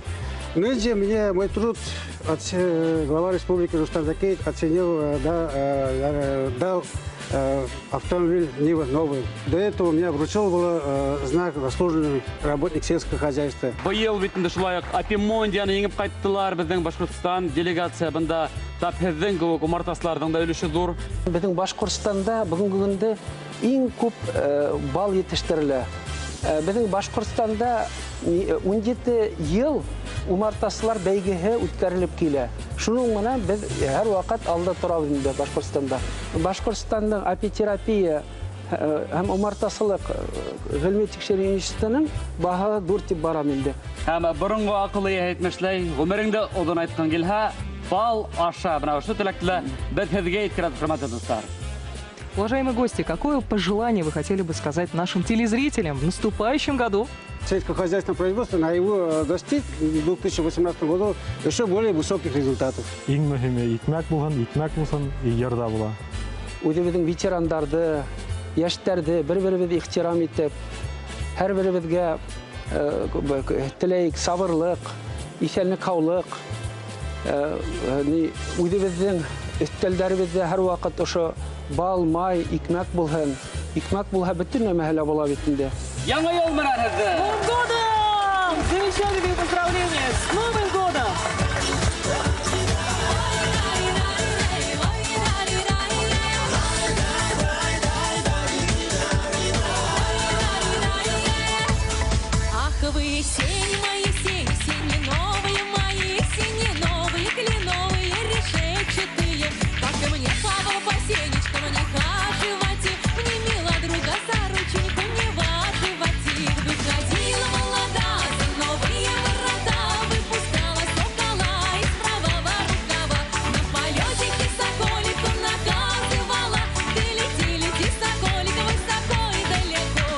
Нынче мне мой труд глава республики Рустам Закеевич оценил, дал автомобиль Нива новый. До этого меня вручил был знак «Заслуженный работник сельского хозяйства». Быйыл битинде шулай Апимондияны еңіп кайттылар безнең Башкортстан делегация бында тап һеҙҙең кеүек умартасларҙың да өлөшө ҙур. Безнең Башкортстанда бүгенге көндә иң күп бал етештерелә. Безнең Башкортстанда 17 ел умартасылар бәйгеһе үткәрелеп килә. Шуның менән без һәр вакыт алда торабыз инде Башкортстанда. Башкортстанның апитерапия һәм умартасылык гыйльми тикшерүү институтының баһасы ҙур дип барам инде. Һәм борынгы акылы әйтмешләй, гомереңдә одан айткан килһә, бал аша. Бына ошо теләктә без һеҙгә әйткән хөрмәтле достар. Уважаемые гости, какое пожелание вы хотели бы сказать нашим телезрителям в наступающем году? Сельскохозяйственное производство на его достиг в 2018 году еще более высоких результатов. Иң мөһиме икмәк булсын, ярда була. Үзебезнең ветерандарды, яшьтәрде бер-беребезне ихтирам итеп, һәрберебезгә теләйек сабырлык, исәнлек, һаулык. Үзебезнең өстәлдәребездә һәр вакыт ошо бал, май, икмәк булһын. Икмәк булһа бөтен нәмәһе була бит инде. Яңа ел менән һеҙҙе! Новым годом! Замечательные поздравления! С Новым годом! Ах, вы сени мои, сени новые мои, сени новые, кленовые, решетчатые. Как и мне Павел по сенечкам, не хаживайте, мне мило друга за рученьку не важивайте. Выходила молода за новые ворота, выпускала сокола из правого рукава. На полетике соколику наказывала, ты лети, лети, соколик, высоко и далеко.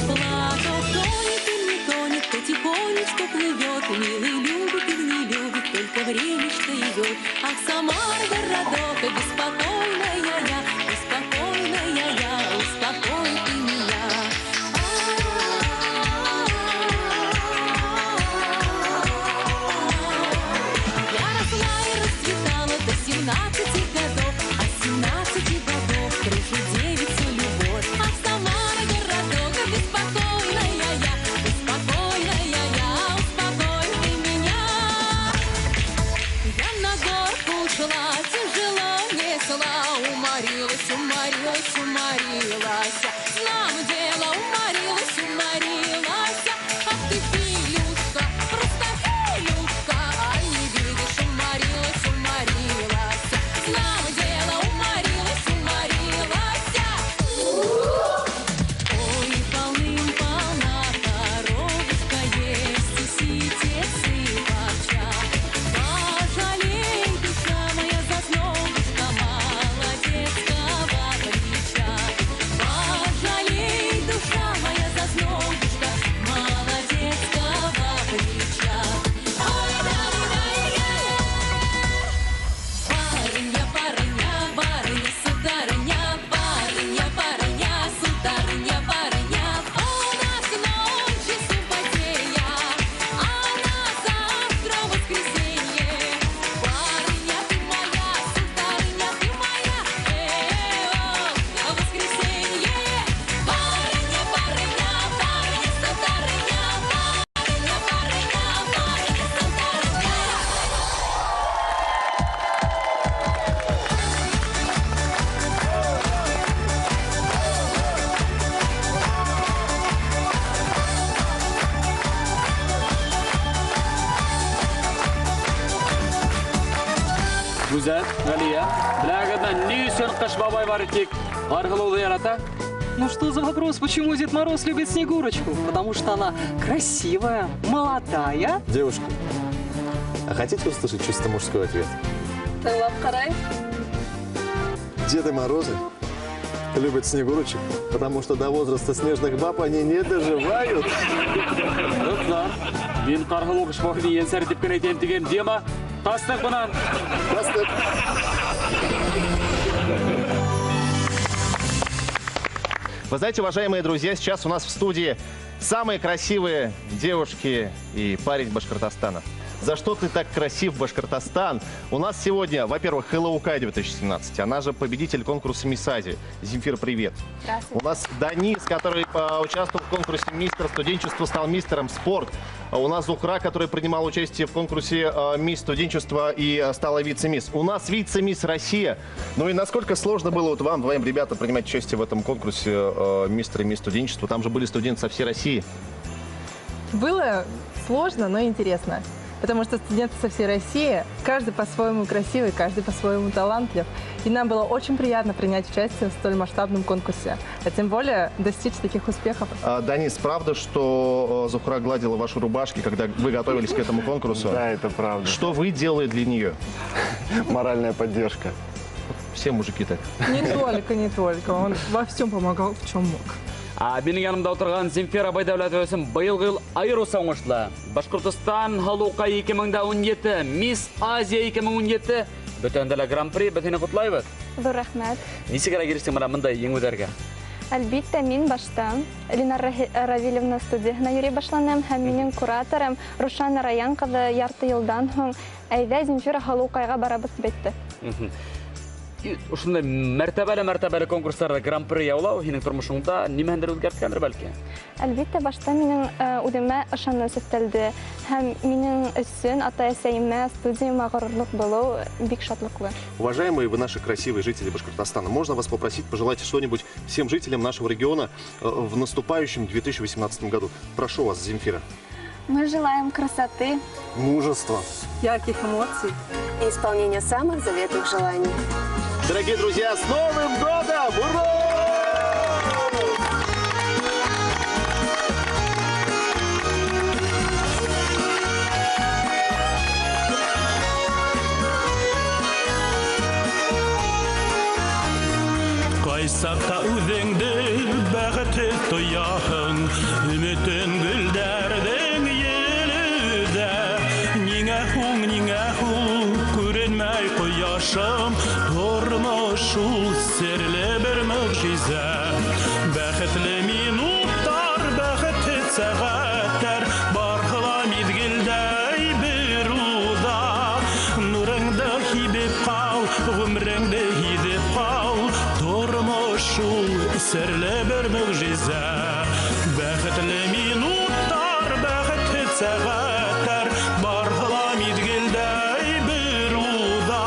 Платок тонет и не тонет, потихонечку плывет. Милый любит и не любит, только время что идет. Ах, Самара, городок, беспокойная я, успокой ты меня. Я росла и расцветала до 17 годов, а с 17 годов крышу девицу любовь. Ах, Самара, городок, беспокойная я, успокой ты меня. Я на горку шла, тяжело несла, уморилась. Знамо дело, уморилась. Ах ты, Филюшка, просто Филюшка, ай, не видишь, уморилась. Знамо дело, уморилась. Ой, полным-полна коровушка есть, и ситец, и бочак. Пожалей, душа моя, зазнобушка, молодецкого плеча. Пожалей, душа моя, зазнобушка, молодецкого плеча. Ой, барыня, сударыня, у нас ночи субботея, а на завтра воскресенье. Барыня ты моя, сударыня ты моя, воскресенье. Барыня, сударыня, Гүзәл, Галия, беләгәдән ни өчен кыш бабай бар итик? Аргылыуды ярата? Ну что за вопрос, почему Дед Мороз любит Снегурочку? Потому что она красивая, молодая. Девушка, а хотите услышать чисто мужской ответ? Тыңлап ҡарай. Деды Морозы любят Снегурочек, потому что до возраста снежных баб они не доживают. Достар, мин ҡарһылыу кыш бабай еңсәр дип кенә әйтәм дигән дема. Тастык бынан. Тастык. Вы знаете, уважаемые друзья, сейчас у нас в студии самые красивые девушки и парень Башкортостана. За что ты так красив, Башкортостан? У нас сегодня, во-первых, Хэллоукай 2017, она же победитель конкурса Мисс Азии. Земфира, привет. Здравствуйте. У нас Данис, который участвовал в конкурсе мистер студенчества, стал мистером спорт. У нас Зухра, который принимал участие в конкурсе мисс студенчества и стала вице-мисс. У нас вице-мисс Россия. Ну и насколько сложно было вот вам, двоим ребятам, принимать участие в этом конкурсе мистер и мисс студенчества? Там же были студенты со всей России. Было сложно, но интересно. Потому что студенты со всей России, каждый по-своему красивый, каждый по-своему талантлив. И нам было очень приятно принять участие в столь масштабном конкурсе. А тем более достичь таких успехов. Данис, правда, что Зухра гладила ваши рубашки, когда вы готовились к этому конкурсу? Да, это правда. Что вы делали для нее? Моральная поддержка. Все мужики так. Не только. Он во всем помогал, в чем мог. Менің янымда отырған Земфира Байдавлатовесін биылғы ел айырылса оңышлы. Башқұртстан Хэллоукай 2017, Мисс Азия 2017, бөтенділі гран-при бөтені құтлайбыз. Зор рахмет. Несі керек ерістің мұна мұндай еңгөдерге? Әлбетте, мен баштан Элина Равилевна студиясына йөри башланам, һәм минең кураторым Рушана Раян кызы ярты елдан һуң әйдә Земфира Хэллоукайга барабыз бетте. Ушундай мәртәбәле конкурсларда гран-при яулау һинең тормышыңда нимәндер үзгәрткәндер бәлки? Әлбәттә, башта минең үдемә ышаныч өстәлде һәм минең өсөн ата-әсәемә, студияма горурлык булу бик шатлыклы. Уважаемые вы наши красивые жители Башкортостана, можно вас попросить пожелать что-нибудь всем жителям нашего региона в наступающем 2018 году? Прошу вас, Земфира. Мы желаем красоты, мужества, ярких эмоций и исполнения самых заветных желаний. Дорогие друзья, с Новым годом! Ура! Кайсакта үҙеңде бәхете тояһың, өмөтөн гөлдәрдең йеледә. Ниңә һуң күренмәй ҡояшым, тормош ул серле бер мөғжизә. Бәхетле минуттар, бәхетле сәғәттәр, барһыла миҙгелдәй бер уҙа. Нурыңды һибеп ҡал, ғүмреңде һиҙеп ҡал, тормош ул серле бер мөғжизә. Бәхетле минуттар, бәхетле сәғәттәр, барһыла миҙгелдәй бер уҙа.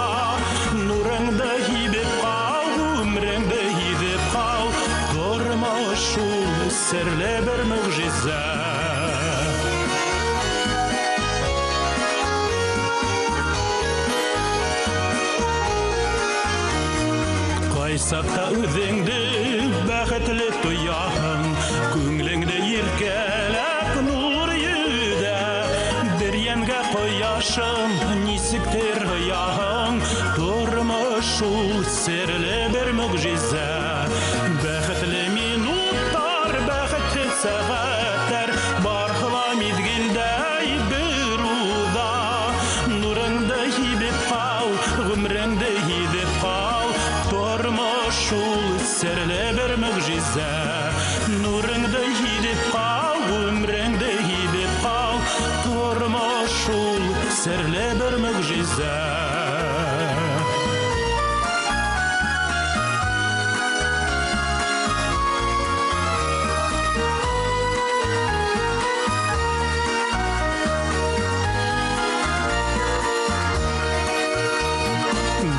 Нурыңды һибеп ҡал, ғүмреңде һиҙеп ҡал, тормош ул серле бер мөғжизә. Ҡайсаҡта үҙеңде бәхетле тояһың, күңлеңдә иркәләп нур йөҙә. Бер йәнгә ҡояшым, нисектер һыяһың, тормош ул серле бер мөғжизә. Бәхетле минуттар, бәхетле сәғәттәр, барһыла миҙгелдәй бер уҙа. Нурыңды һибеп ҡал, ғүмреңде һиҙеп ҡал, тормош ул серле бер мөғжизә. Нурыңды һиҙеп ҡал, ғүмреңде һиҙеп ҡал, тормош ул серле бер мөғжизә.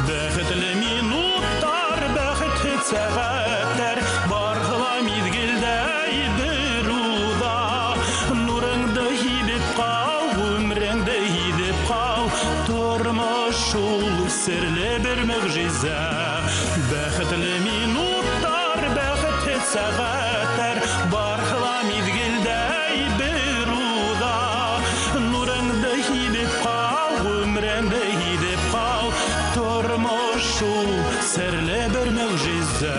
Бәхетле минуттар, бәхетле сәғәттәр, барһыла миҙгелдәй бер уҙа. Нурыңды һибеп ҡал, ғүмреңде һиҙеп ҡал, тормош ул серле бер мөғжизә. Бәхетле минуттар, бәхетле сәғәттәр, барһыла миҙгелдәй бер уҙа. Нурыңды һибеп ҡал, ғүмреңде һиҙеп ҡал, тормош ул серле бер мөғжизә.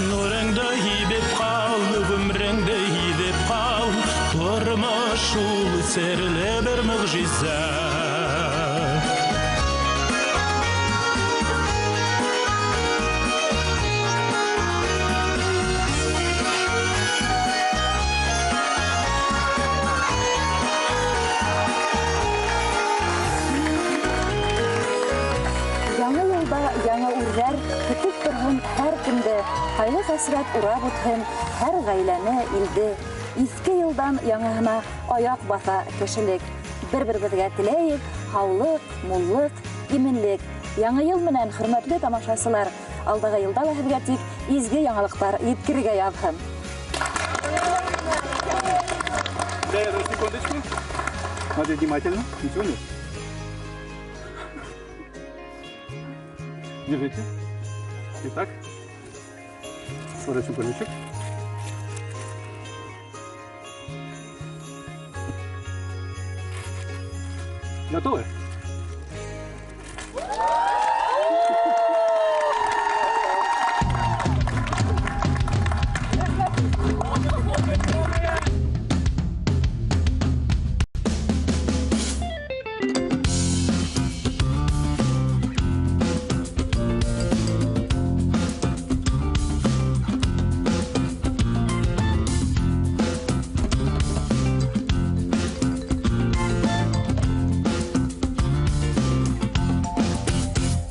Нурыңды һибеп ҡал, ғүмреңде һиҙеп ҡал, тормош ул серле бер мөғжизә. Кайгы хәсрәт урап үтһен һәр гаиләне, илде. Иске елдан яңаһына аяк баса кешелек. Бер-беребезгә теләйек һаулык, муллык, именлек. Яңа ел менән, хөрмәтле тамашачылар, алдагы елда ла һеҙгә тик изге яңалыктар еткерергә яҙһын. Смотри внимательно. Ничего нет? Держите. Итак. Сворачиваем колючек. Готовы?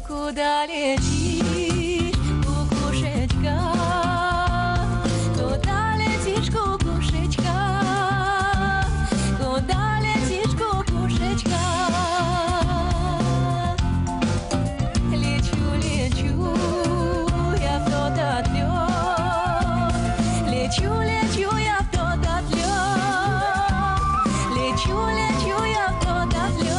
Куда летишь, кукушечка? Куда летишь, кукушечка? Куда летишь, кукушечка? Лечу, лечу, я в тот отлет. Лечу, лечу, я в тот отлет. Лечу, лечу, я в тот отлет.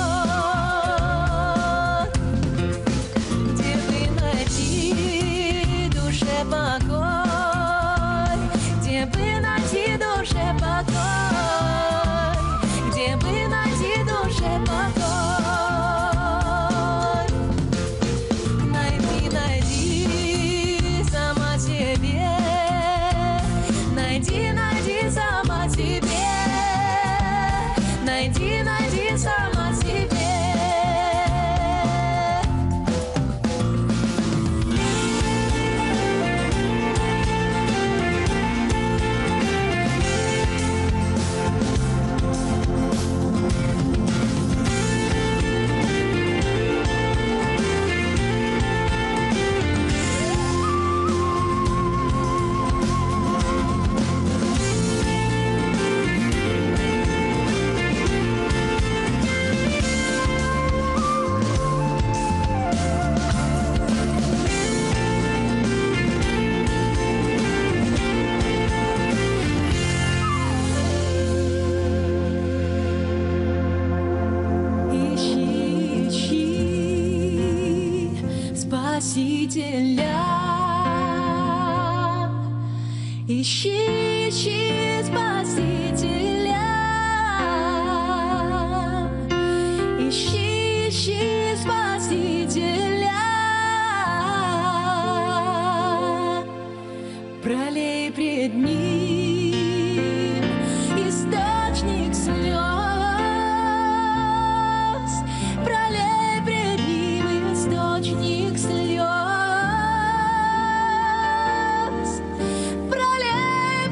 Где бы найти душе покой, где бы найти душе покой. Найди, найди сама себе, найди, найди сама себе, найди, найди сама себе. Спасителя, ищи, ищи Спасителя, ищи, ищи Спасителя, пролей пред ним источник слез, пролей пред ним источник слез. Пролей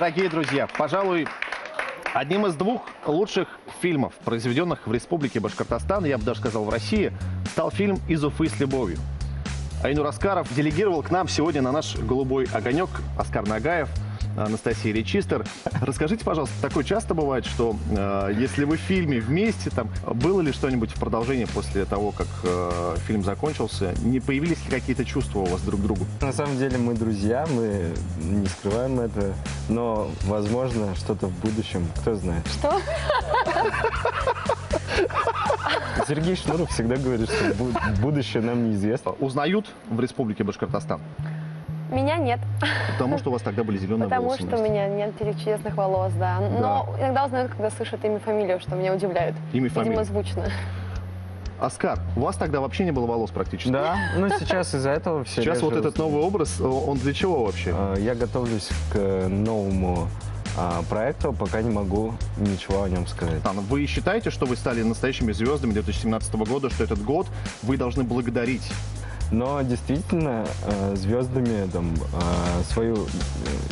Дорогие друзья, пожалуй, одним из двух лучших фильмов, произведенных в Республике Башкортостан, я бы даже сказал в России, стал фильм «Из Уфы с любовью». Айнур Аскаров делегировал к нам сегодня на наш голубой огонек Оскар Нагаев, Анастасия Речистер. Расскажите, пожалуйста, такое часто бывает, что если вы в фильме вместе, там, было ли что-нибудь в продолжении после того, как фильм закончился? Не появились ли какие-то чувства у вас друг к другу? На самом деле мы друзья, мы не скрываем это, но, возможно, что-то в будущем, кто знает. Что? Сергей Шнуров всегда говорит, что будущее нам неизвестно. Узнают в Республике Башкортостан? Меня нет. Потому что у вас тогда были зеленые волосы. Потому что у меня нет этих чудесных волос, да. Но иногда узнают, когда слышат имя, фамилию, что меня удивляют. Имя, фамилию. Видимо, звучно. Оскар, у вас тогда вообще не было волос практически? Да, но сейчас из-за этого все. Сейчас вот этот новый образ, он для чего вообще? Я готовлюсь к новому проекту, пока не могу ничего о нем сказать. Вы считаете, что вы стали настоящими звездами 2017 года, что этот год вы должны благодарить? Но действительно звездами свою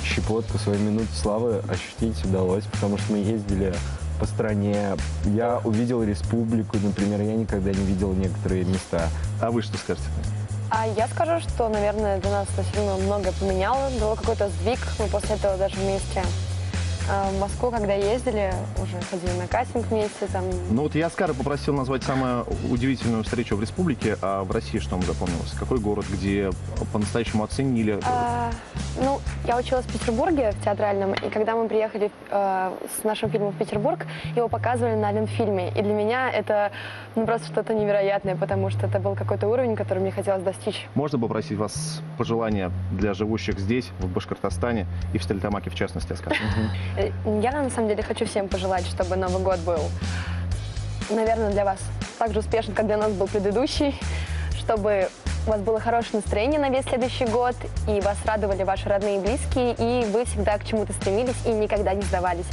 щепотку, свою минуту славы ощутить удалось, потому что мы ездили по стране. Я увидел республику, например, я никогда не видел некоторые места. А вы что скажете? А я скажу, что, наверное, для нас это сильно многое поменяло. Был какой-то сдвиг. Мы после этого даже вместе в Москву, когда ездили, уже ходили на кастинг вместе. Там... Ну вот я Оскара попросил назвать самую удивительную встречу в республике, а в России что вам запомнилось? Какой город, где по-настоящему оценили? Ну, я училась в Петербурге в театральном, и когда мы приехали с нашим фильмом в Петербург, его показывали на Ленфильме. И для меня это просто что-то невероятное, потому что это был какой-то уровень, который мне хотелось достичь. Можно попросить вас пожелания для живущих здесь, в Башкортостане и в Стерлитамаке, в частности, Оскар? Я, на самом деле, хочу всем пожелать, чтобы Новый год был, наверное, для вас так же успешен, как для нас был предыдущий, чтобы у вас было хорошее настроение на весь следующий год, и вас радовали ваши родные и близкие, и вы всегда к чему-то стремились и никогда не сдавались.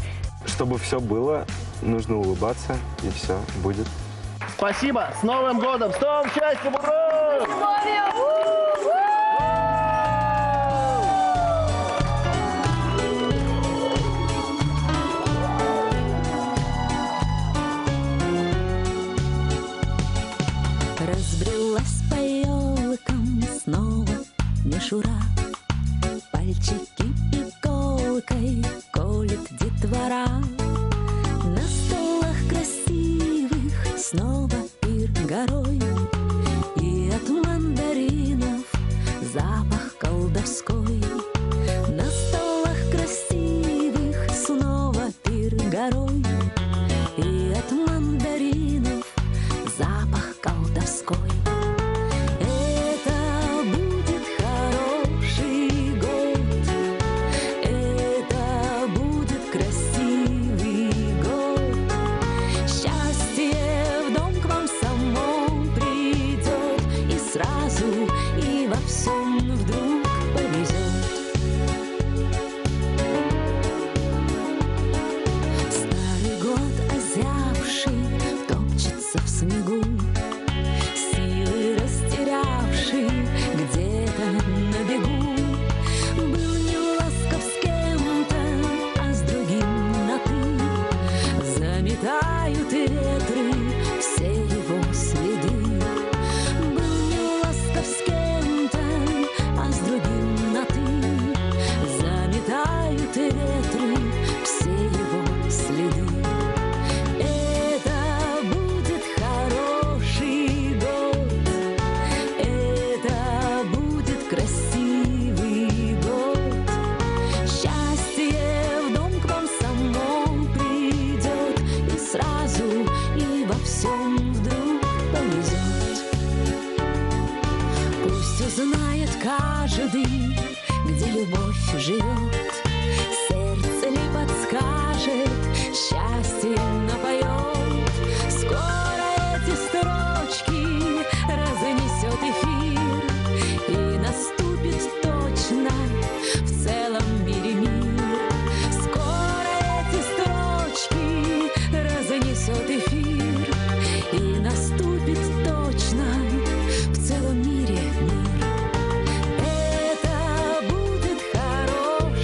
Чтобы все было, нужно улыбаться, и все будет. Спасибо! С Новым годом! С новым счастьем! Ура! Разбрелась по елкам снова мишура, пальчики иголкой колет детвора. На столах красивых снова пир горой, и от мандаринов запах колдовской. На столах красивых снова пир горой, и от мандаринов запах колдовской. Это будет хороший год, это будет красивый год. Счастье в дом к вам само придет, и сразу, и во всем вдруг повезет. Старый год озябший топчется в снегу, силы растерявший где-то на бегу. Был не ласков с кем-то, а с другим на «ты». Заметают ветры все его следы. Был не ласков с кем-то, а с другим на «ты». Заметают ветры все его следы. Это будет хороший год, это будет красивый год. Счастье в дом к вам само придет, и сразу, и во всем вдруг повезет. Пусть узнает каждый, где любовь живет, сердце ли подскажет, счастье напоет. Скоро эти строчки разнесет эфир, и наступит точно в целом мире мир. Скоро эти строчки разнесет эфир, и наступит точно в целом мире мир. Это будет хороший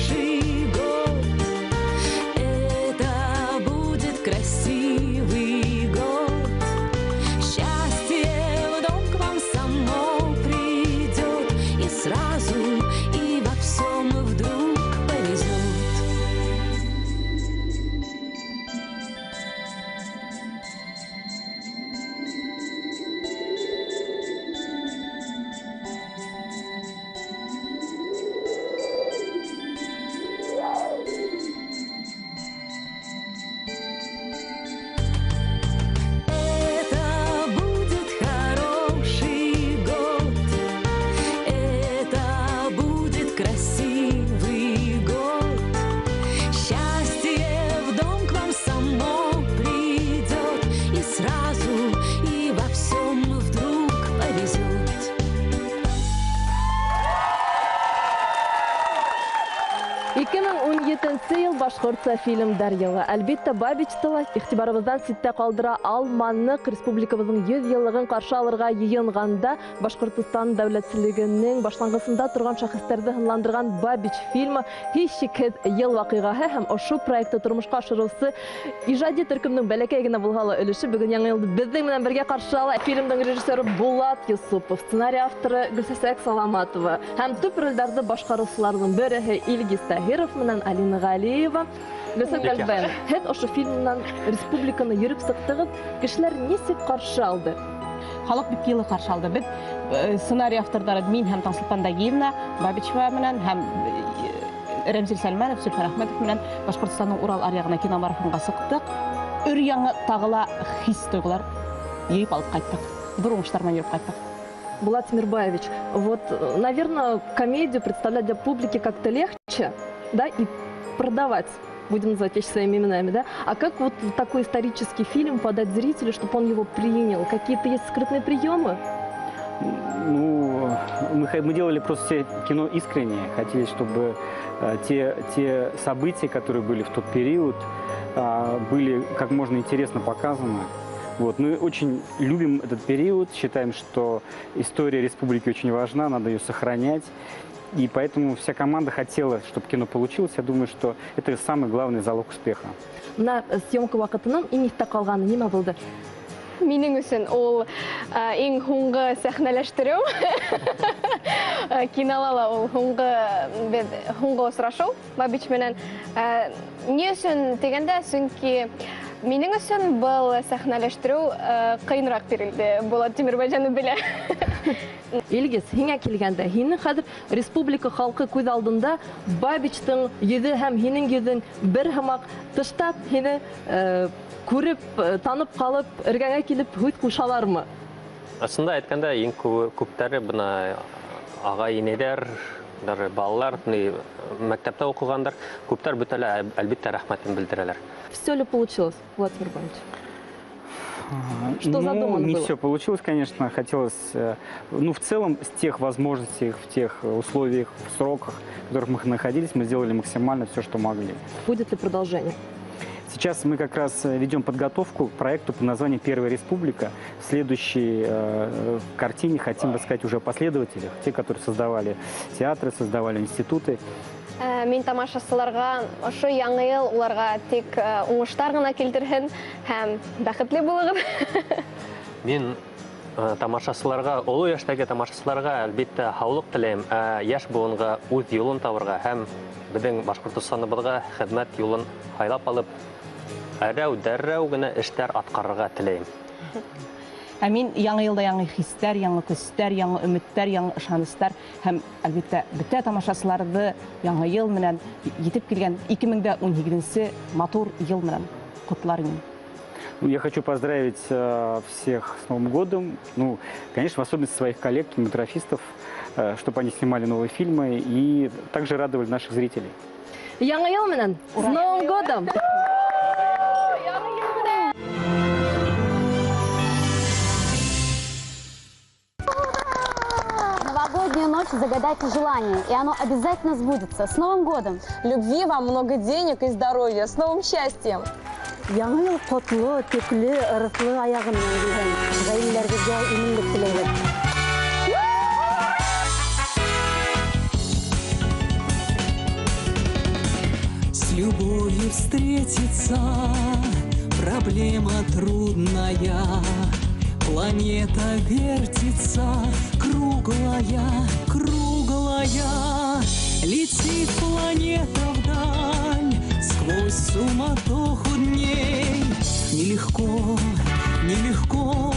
2017 ел Башкортстан фильмдар елы. Әлбәттә, Бабич тылы игътибарыбыздан ситтә калдыра алманлык республикабызның 100 еллыгын каршы алырга йыйынганда Башкортстан дәүләтчелегенең башлангысында торган шәхестәрне хынландырган Бабич фильмы һич шиксез ел вакыйгаһы һәм ошо проектты тормышка ашыручы иҗади төркемнең бәләкәй генә булганы өлеше бүген яңа елда безнең белән бергә каршы ала. Фильмның режиссеры Булат Юсупов, сценарий авторы Гөлсәсәк Саламатова һәм төп рольләрдә башкаручыларның бере Илгиз Таһиров менән Алина Галиева. Гөлсәм Галбаева, һез ошо фильмнан республиканы йөреп сыктыгыз, кешеләр ничек каршы алды? Халык бик йылы каршы алды. Без сценарий авторлары мин һәм Таңсылпан Дагиевна, Бабичева менән һәм Рәмзил Сәлманов, Зөлфәр Әхмәтов менән Башкортстанның Урал аръягына киномарафонга сыктык. Өр-яңы тагыла хис-тойгылар йыйып алып кайттык. Бер уңыштар менән йөреп кайттык. Булат Мирбаевич, вот, наверное, комедию представлять для публики как-то легче, да, и продавать, будем называть вещи своими именами, да? А как вот такой исторический фильм подать зрителю, чтобы он его принял? Какие-то есть скрытные приемы? Ну, мы делали просто кино искреннее. Хотели, чтобы те события, которые были в тот период, были как можно интересно показаны. Вот. Мы очень любим этот период, считаем, что история республики очень важна, надо ее сохранять. И поэтому вся команда хотела, чтобы кино получилось. Я думаю, что это самый главный залог успеха. На съемка вакытының иң истә калганы нимә булды? Минең өчен ул иң һуңгы сәхнәләштерү. Кинолала ул һуңгы очрашу Бабич менән. Ни өчен дигәндә, чөнки минең өчен был сәхнәләштерү кыйнрак бирелде. Булат Тимербайҗаны белә. Илгиз, һиңә килгәндә, һинең хәзер республика халкы күз алдында Бабичтың йөзе һәм һинең йөзең бер һымак тыштап, һине күреп, танып калып, эргәңә килеп һүз кушалармы? Aslında әйткәндә, иң күптәре бына ага-инеләр, балалар, мәктәптә укыгандар, күптәр бөтәләр әлбәттә рәхмәтен белдерәләр. Все ли получилось, Владимир Иванович? Что задумано не было? все получилось, конечно. Хотелось, в целом, с тех возможностей, в тех условиях, в сроках, в которых мы находились, мы сделали максимально все, что могли. Будет ли продолжение? Сейчас мы как раз ведем подготовку к проекту под названием «Первая республика». В следующей картине хотим рассказать уже о последователях, те, которые создавали театры, создавали институты. Мин тамашачыларга ошо яңа ел уларга тик уңыштар гына килтерһен һәм бәхетле булыгыз. Мин тамашачыларга, олы яшьтәге тамашачыларга әлбәттә һаулык теләйм, яшь буынга үз юлын табырга һәм безнең Башкортстаныбызга хезмәт юлын хайлап алып, дәррәү генә эшләр аткарырга теләйм. Мин яңа елда яңа хистәр, яңа көстәр, яңа өметтәр, яңа ышаныстар һәм әлбәттә бөтә тамашачыларны яңа ел менән җитеп килгән 2018 матур ел менән котларым. Я хочу поздравить всех с Новым годом, конечно, в особенности своих коллег, кинематографистов, чтобы они снимали новые фильмы и также радовали наших зрителей. Яңа ел менән, с Новым годом! Новогоднюю ночь загадайте желание, и оно обязательно сбудется. С Новым годом! Любви вам, много денег и здоровья. С новым счастьем! Яңа ел котлы, төкле, ырыслы аягын дигән. Гаиләләргә иминлек теләгән. С любовью встретиться, проблема трудная. Планета вертится, круглая, круглая. Летит планета вдаль, сквозь суматоху дней. Нелегко, нелегко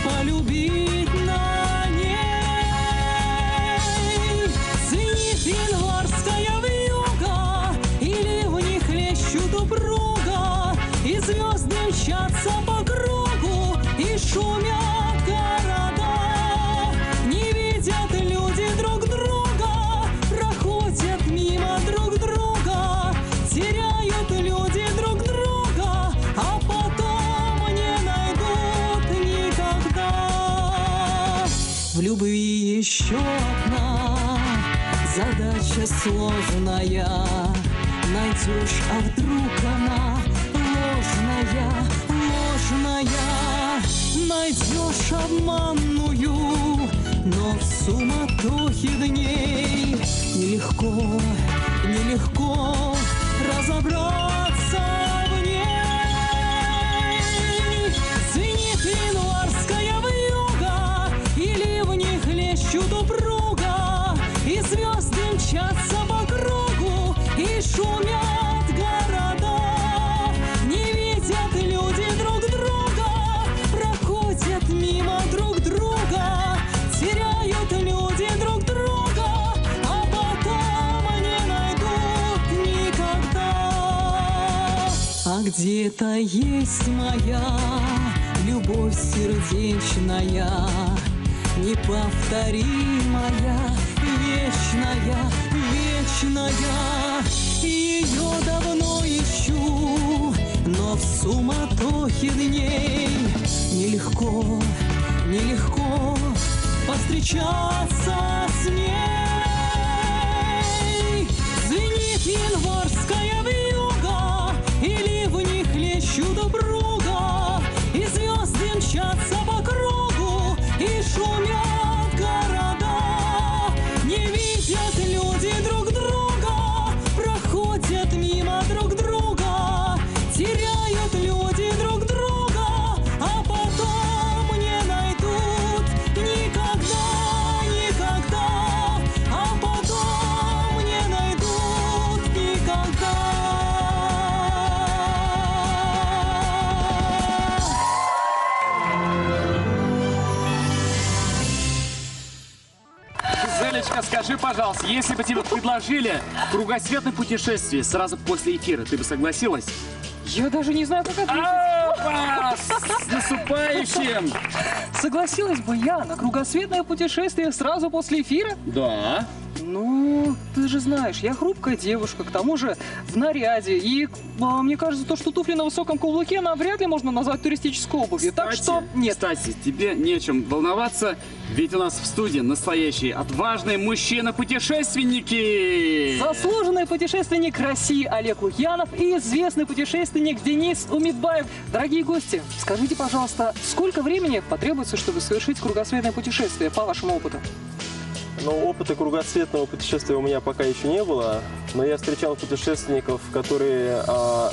полюбить на ней. Звенит январская вьюга, и ливни хлещут упруга, и звезды мчатся по кругу, и шумят города. Не видят люди друг друга, проходят мимо друг друга, теряют люди друг друга, а потом не найдут никогда. В любви еще одна Задача сложная, найдешь, а вдруг она ложная, ложная. Найдешь обманную, но в суматохе дней нелегко, нелегко разобраться в ней. Звенит январская вьюга, и ливни хлещут упруга, и звезды мчатся по кругу, и шумят города. Не видят люди друг друга, проходят мимо друг друга, теряют люди друг друга, а потом не найдут никогда. А где-то есть моя любовь сердечная, неповторимая, вечная, вечная. Ее давно ищу, но в суматохе дней нелегко, нелегко повстречаться с ней. Звенит январская вьюга, и ливни хлещут упруга, и звезды мчатся по кругу, и шумят города. Не видят люди друг друга, проходят мимо друг друга, теряют люди друг друга, а потом не найдут никогда, никогда, а потом не найдут никогда. Зелечка, скажи, пожалуйста, если бы тебе предложили кругосветное путешествие сразу после эфира, ты бы согласилась? Я даже не знаю, как ответить. Опа! С наступающим! Согласилась бы я на кругосветное путешествие сразу после эфира? Да. Ну, ты же знаешь, я хрупкая девушка, к тому же в наряде. И мне кажется, то, что туфли на высоком каблуке, навряд ли можно назвать туристической обувью. Так что нет. Кстати, тебе нечем волноваться, ведь у нас в студии настоящие отважные мужчины-путешественники. Заслуженный путешественник России Олег Лукьянов и известный путешественник Денис Умидбаев. Дорогие гости, скажите, пожалуйста, сколько времени потребуется, чтобы совершить кругосветное путешествие, по вашему опыту? Но опыта кругосветного путешествия у меня пока еще не было, но я встречал путешественников, которые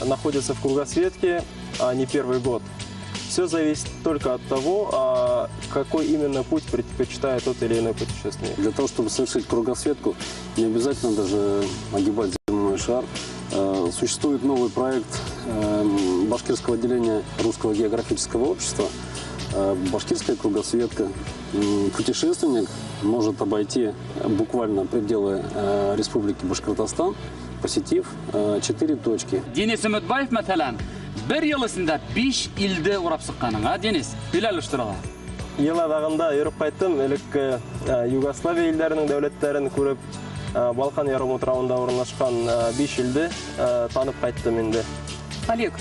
находятся в кругосветке не первый год. Все зависит только от того, какой именно путь предпочитает тот или иной путешественник. Для того, чтобы совершить кругосветку, не обязательно даже огибать земной шар. Существует новый проект башкирского отделения Русского географического общества «Башкирская кругосветка». Путешественник может обойти буквально пределы Республики Башкортостан, посетив 4 точки. Денис Умидбаев, мәсәлән, бір ел ішінде 5 илді урап шыққаның, Денис? Биләл ұштыраға? Ел адағында еріп қайттым, элекке Югославия елдерінің дәулеттерін көріп, Балқан ярым отырауында орналашқан 5 елді танып қайттым енді. Олег,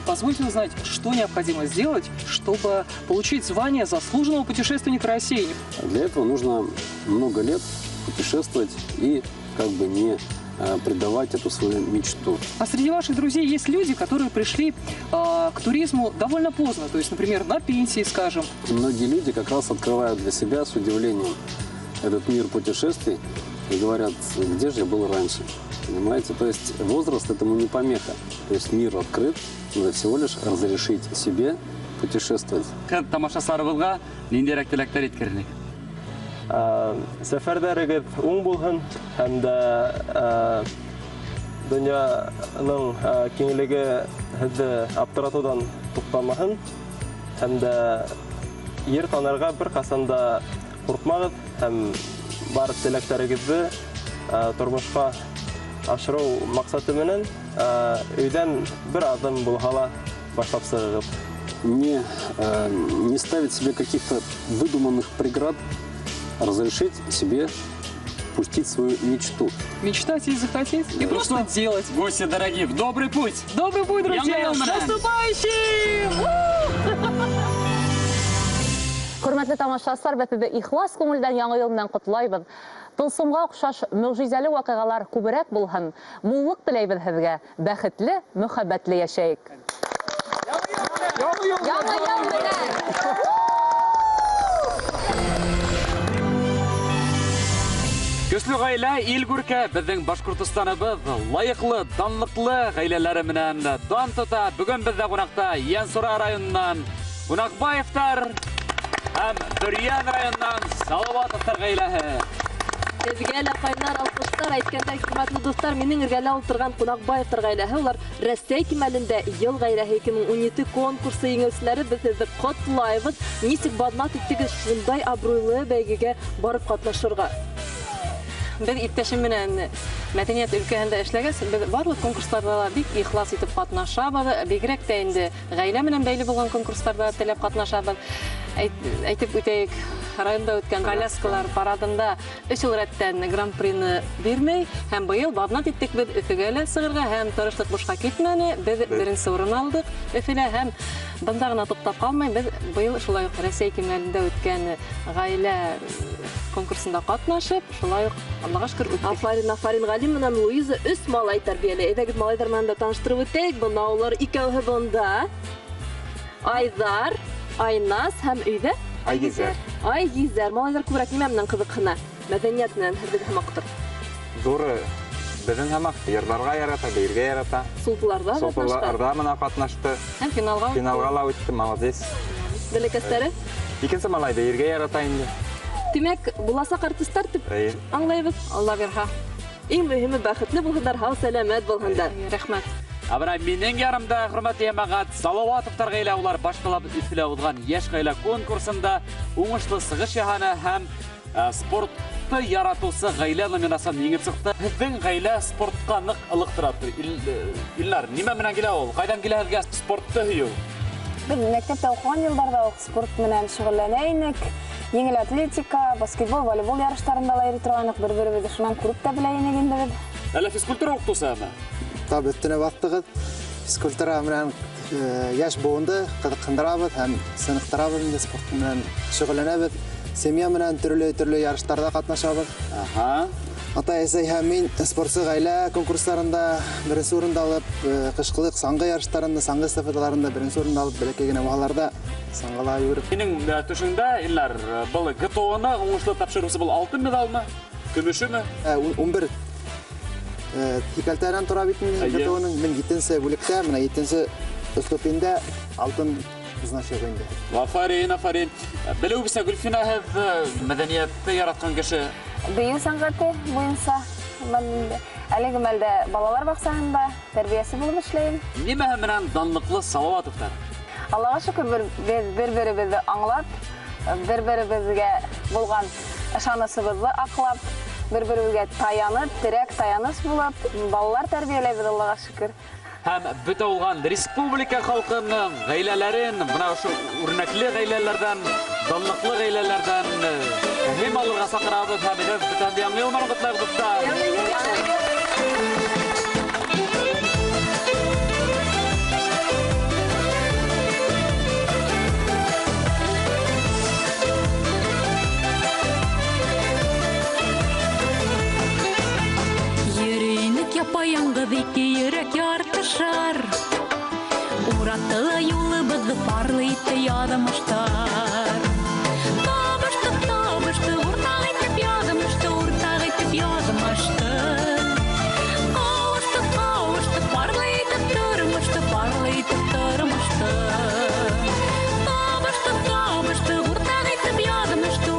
позвольте узнать, что необходимо сделать, чтобы получить звание заслуженного путешественника России? Для этого нужно много лет путешествовать и как бы не предавать эту свою мечту. А среди ваших друзей есть люди, которые пришли к туризму довольно поздно, то есть, например, на пенсии, скажем. Многие люди как раз открывают для себя с удивлением этот мир путешествий и говорят, где же я был раньше. Понимаете? То есть возраст этому не помеха. То есть мир открыт, надо всего лишь разрешить себе путешествовать. Тамашашыларыбызга ниндирәк теләктәр иткерник? Сәфәрдәрегез уң булһын һәм дә дөньяның киңлеге һезне аптыратудан туктамаһын һәм дә ер танырга бер касан да куркмагыз һәм бар теләктәрегезне тормышка ашыру максаты менен өйдән бер адым булһа ла башлап чыгыгыз. Не ставить себе каких-то выдуманных преград, разрешить себе пустить свою мечту. Мечтать и захотеть, и просто делать. Гости дорогие, в добрый путь! Добрый путь, друзья! С наступающим! Hörmətli tamaşaçılar, və sizə ixlas көңелдән яңа ел белән котлайбыз. Тылсымға оҡшаш мөғжизәле ваҡиғалар күберәк булһын. Муллыҡ теләйбеҙ һеҙгә. Бәхетле, мөхәббәтле йәшәйек. Көслө ғаилә, ил күркә, беҙҙең Башҡортостаныбыҙ лайыҡлы, данлыҡлы ғаиләләре менән дан тота. Бүгін беҙҙә ҡунаҡта Йәнсура районынан Ҡунаҡбаевтар һәм Бөрйән районынан Салауатовтар ғаиләһе. Һеҙгә лә ҡайнар алҡыштар, әйткәндәй, хөрмәтле дуҫтар, минең эргәлә ултырған Ҡунаҡбаевтар ғаиләһе, улар Рәсәй кимәлендә йыл ғаиләһе 2017 конкурсы еңеүселәре. Беҙ һеҙҙе ҡотлайбыҙ. Нисек баҙнат иттегеҙ шундай абруйлы бәйгегә барып ҡатнашырға? Беҙ иптәшем менән мәдәниәт өлкәһендә эшләгәс, беҙ барлыҡ конкурстарҙа ла бик ихлас итеп ҡатнашабыҙ. Бигерәк тә инде ғаилә менән бәйле булған конкурстарҙа теләп ҡатнашабыҙ. Әйтеп үтәйек, районда үткән коляскалар парадында 3 йыл рәттән гран-прины бирмәй, һәм быйыл баҙнат иттек беҙ Өфөгә лә сығырға, һәм тырышлыҡ бушҡа китмәне. Беҙ беренсе урын алдык Өфөлә, һәм бында ғына туҡтап ҡалмай, беҙ быйыл шулай уҡ Рәсәй кимәлендә үткән ғаилә конкурсында ҡатнашып, шулай уҡ Аллаға шөкөр үттек. Афарин, Ғалим менән Луиза 3 малай тәрбиәләй. Әйҙәгеҙ малайҙар менән дә таныштырып үтәйек. Бына улар икәүһе бында. Айҙар, Айнас һәм өйҙә Айгизәр. Малайҙар күберәк нимә менән ҡыҙыҡһына? Мәҙәниәт менән һеҙҙең һымаҡтыр. Ҙуры беҙҙең һымаҡ йырҙарға ярата, бейергә ярата. Сулпыларҙа менән ҡатнашты. Һәм финалға ла үтте, молодец. Бәләкәстәре? Икенсе малай бейергә ярата инде. Тимәк, буласаҡ артистар тип аңлайбыҙ. Алла бирһа. Иң мөһиме бәхетле булһындар, һау сәләмәт булһындар. Рәхмәт. Абрай, минең ярымда, хөрмәтле йәмәғәт, Салауатовтар ғаилә, улар башҡалап Өфөлә уҙған йәш ғаилә конкурсында уңышлы сығыш яһаны һәм спортты яратыусы ғаилә номинацияһын еңеп сыҡты. Һеҙҙең ғаилә спортҡа ныҡ ылыҡтыра. Илнар, нимә менән килә ул? Ҡайҙан килә һеҙгә спортты һөйөү? Беҙ мәктәптә уҡыған йылдарҙа уҡ спорт менән шөғөлләнә инек. Еңел атлетика, баскетбол, волейбол ярыштарында ла йөрөй торғанбыҙ. Бер-беребеҙҙе шунан күреп тә белә инек инде беҙ. Әллә физкультура уҡытыусымы? Tabii üstüne baktığız, fizkultura bilen yaş boğunda kızıqındırabız, hem sınıftırabız, sport bilen şüghüllenebіз. Semya bilen türlü yarışlarda katnaşabız. Ata ese hemin sportçu gaile konkurslarında birinci orunda alıp, kışkılık sangı yarışlarında, sangı estafetalarında birinci orunda alıp, belekegene vahalarda sangıla yürüp. Senin tüşünde iller бұл GTO-ны уңышлы тапшырусы бұл алтын медал мы? Көміші мі? 11 Hikəltərən tura bitmini, GTO-nun мен 7-ci bölükdə, mənə 7-ci stupində altın значок инде. Афарин. Белеу бисә Гөлфина һеҙ мәҙәниәтте яратҡан кеше? Бейеү сәнғәте буйынса әлеге мәлдә балалар баҡсаһында тәрбиәсе булып эшләйем. Нимәһе менән данлыҡлы Салауатовтар? Аллаға шөкөр, бер-беребеҙҙе аңлап, бер-беребеҙгә булған ышанысыбыҙҙы аҡлап, бер-беребеҙгә таянып, терәк таяныс булып, балалар тәрбиәләйбеҙ, Аллаға шөкөр. Һәм бөтә улған республика халҡының ғаиләләрен, бына ошо үрнәкле ғаиләләрҙән, данлыҡлы ғаиләләрҙән һим алырға саҡырабыҙ һәм һеҙ бөтәнде яңы йылын ҡотлайбыҙ дуҫтар. Yapayalnız iki yürek yartışar. Uğrattığı yolumuzu parlayıp yadamışlar. Tabıştı, urtağ etip yadamıştı. Kavuştu, parlayıp durmuştu. Tabıştı, urtağ etip yadamıştı.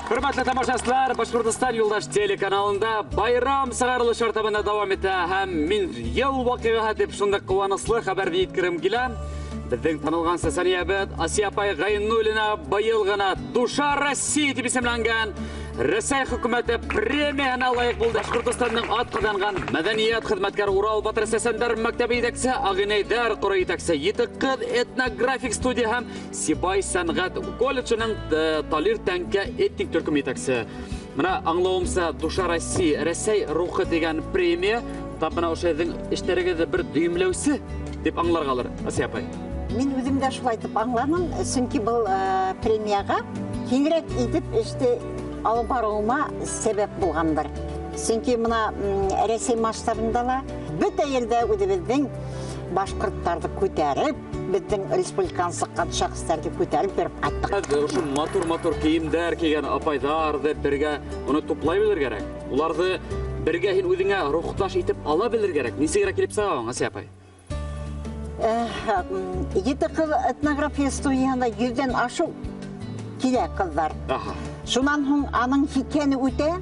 Hürmetli тамашачылар, Башкортостан Юлдаш телеканалында байрам сыгарылыш артабында дәвам итә һәм мин ел вакыйгаһы дип шундый куанычлы хәбәрне җиткерим килә. Безнең танылган сәсәниябет Асия апай Гайнуллина быел гына Душа России дип исемләнгән Рәсәй хөкүмәте премиясына лаек булды. Башкортстанның атказанган мәдәният хезмәткәре Урал Батыр Сәсәндәр мәктәбе итәкчесе Агынайдар Коры итәкчесе Итек кыз этнографик студия һәм Сибай сәнгать колледжының Талир Тәнкә этник төркем итәкчесе. Менә аңлавымса Душа России Рәсәй рухы дигән премия табына ошайдың эшләрегезне бер дөймләүсе дип аңларгалар. Асия апай. Мин үзем дә шулай итеп аңладым, чөнки бу премияга киңрәк итеп эште алып баруыма сәбәп булгандыр. Чөнки мына Рәсәй масштабында ла бөтә елдә үзебезнең башкортларны күтәреп, безнең республиканы сыккан шәхесләрне күтәреп берип кайттык. Ошо матур киемдәр кигән апайлар дип бергә уны туплай белер кирәк. Уларны бергә һин үзеңә рухташ итеп ала белер кирәк. Нисегрәк килеп сыгасың, Асия апай? Итек кыз этнография студиясында 100дән ашу килә кызлар. Шунан һуң аның хикәне үтә.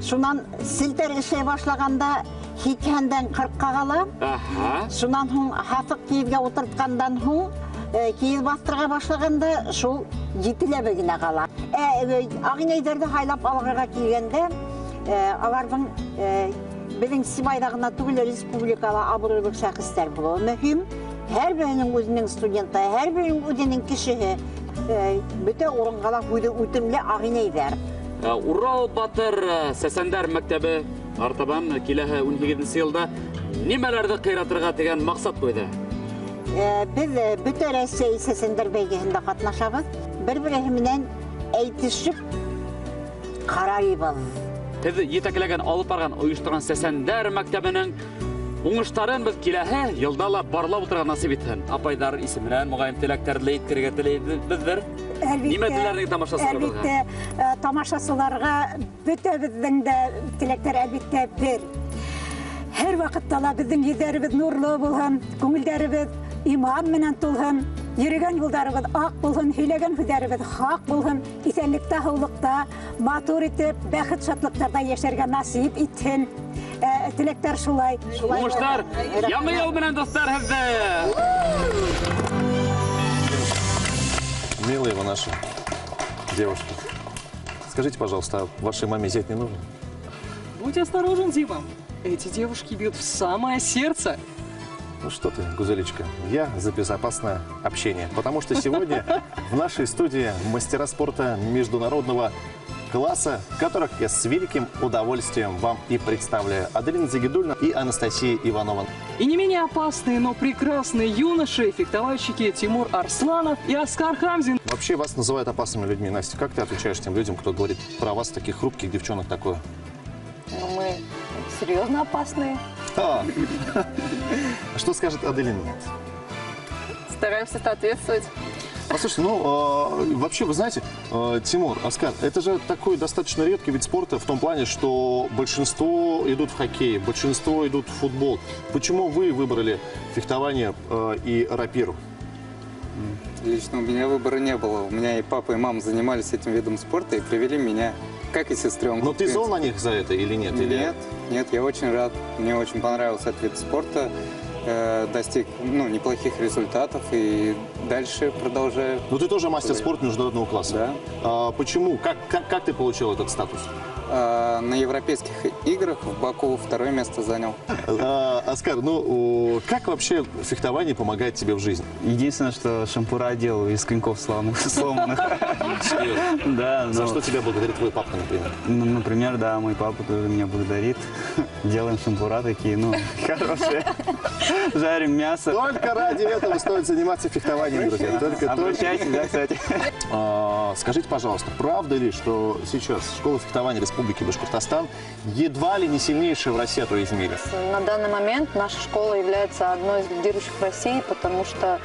Шунан силтер эшләй башлаганда хикәндән 40-ка кала. Шунан һуң хафык киевгә утырткандан һуң киев бастырга башлаганда шул 7-ләбе генә кала. Агынайдарды хайлап алырга килгәндә аларның безнең Сибайда гына түгел республикала абруйлы шәхесләр булуы мөһим. Һәрберенең үзенең студенты, һәрберенең үзенең кешеһе бөтә урынга үтемле Агынайдар. Урал Батыр Сәсәндәр мәктәбе артабан киләһе 18 елда нимәләрне кыйратырга дигән максат куйды? Без бөтә Рәсәй Сәсәндәр бәйгеһендә катнашабыз. Бер-бере белән әйтешеп карарыбыз. Һез җитәкләгән алып барган оештырган Сәсәндәр мәктәбенең уңыштарын без киләһе елда ла барлап утырырга насип итһен. Апайдар исеменнән мөгаен теләктәрне әйткергә теләйбездер. Нимә теләрлек тамашачыларга? Әлбәттә, тамашачыларга бөтәбезнең дә теләктәр әлбәттә бер. Һәр вакытта ла безнең йөзләребез нурлы булһын, күңелләребез иман менән тулһын, йөргән юлдарыбыз ак булһын, һөйләгән һүзләребез хак булһын, исәнлектә, һаулыкта, матур итеп, бәхет шатлыкларда яшәргә насип итһен. Теләктәр шулай. Уңышлар, яңа ел белән достар һездә! Милые вы наши девушки, скажите, пожалуйста, вашей маме зять не нужен? Будь осторожен, Дима. Эти девушки бьют в самое сердце. Ну что ты, Гузелечка, я за безопасное общение. Потому что сегодня в нашей студии мастера спорта международного класса, которых я с великим удовольствием вам и представляю. Аделина Загидульна и Анастасия Иванова. И не менее опасные, но прекрасные юноши, фехтовальщики Тимур Арсланов и Оскар Хамзин. Вообще вас называют опасными людьми. Настя, как ты отвечаешь тем людям, кто говорит про вас, таких хрупких девчонок, такое? Ну, мы серьезно опасные. Что скажет Аделина? Стараемся соответствовать. Послушайте, вообще, вы знаете, Тимур, Оскар, это же такой достаточно редкий вид спорта в том плане, что большинство идут в хоккей, большинство идут в футбол. Почему вы выбрали фехтование и рапиру? Лично у меня выбора не было. У меня и папа, и мама занимались этим видом спорта и привели меня, как и сестренку. Но ты зол на них за это или нет? Нет, я очень рад. Мне очень понравился этот вид спорта. Достиг неплохих результатов и дальше продолжаю. Но ты тоже мастер спорта международного класса. Да. Почему? Как ты получил этот статус? На европейских играх в Баку 2-е место занял. Оскар, как вообще фехтование помогает тебе в жизни? Единственное, что шампура делаю из коньков сломанных. Да. За что тебя благодарит твой папа, например? Например, да, мой папа тоже меня благодарит. Делаем шампура такие, хорошие. Жарим мясо. Только ради этого стоит заниматься фехтованием, друзья. Обращайтесь, да, кстати. Скажите, пожалуйста, правда ли, что сейчас школа фехтования Республики Башкортостан едва ли не сильнейшая в России, а то и в мире? На данный момент наша школа является одной из лидирующих в России, потому что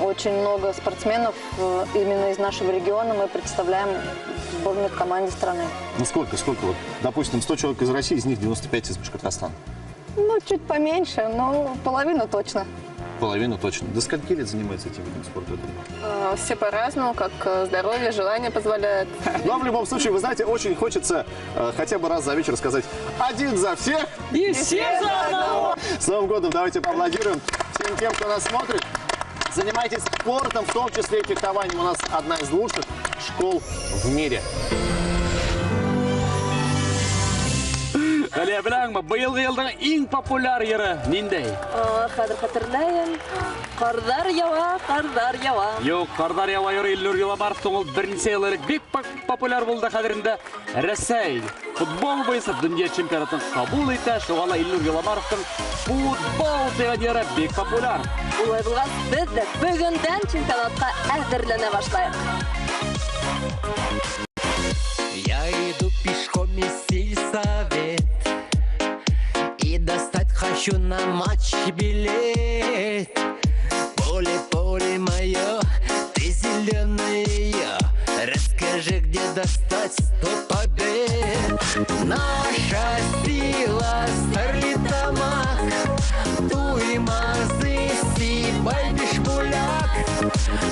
очень много спортсменов именно из нашего региона мы представляем в сборной команде страны. Ну сколько? Вот, допустим, 100 человек из России, из них 95 из Башкортостана. Ну, чуть поменьше, но половину точно. Половину точно. До скольки лет занимается этим видом спорта? Все по-разному, как здоровье, желание позволяет. Но в любом случае, вы знаете, очень хочется хотя бы раз за вечер сказать один за всех и все за одного. С Новым годом! Давайте поаплодируем всем тем, кто нас смотрит. Занимайтесь спортом, в том числе и фехтованием. У нас одна из лучших школ в мире. Әле беләңме, быелгы елның иң популяр йыры ниндәй? Хәзер хәтерләйем. Кардар ява, кардар ява. Юк, кардар ява йыры Илнур Юламаровтың ул берничә ел элек бик популяр булды хәзердә. Рәсәй футбол буенча дөнья чемпионатын кабул итә. Шуңа Илнур Юламаровтың футбол дигән йыры бик популяр. Улай булган, без дә бүгендән чемпионатка әзерләнә башлайык. Я иду пешком из сельсовет и достать хочу на матч билет. Поле, поле мое, ты зеленая, расскажи, где достать 100 побед. Наша сила, Старлитамак, Туймазы, Сибай, Бишмуляк,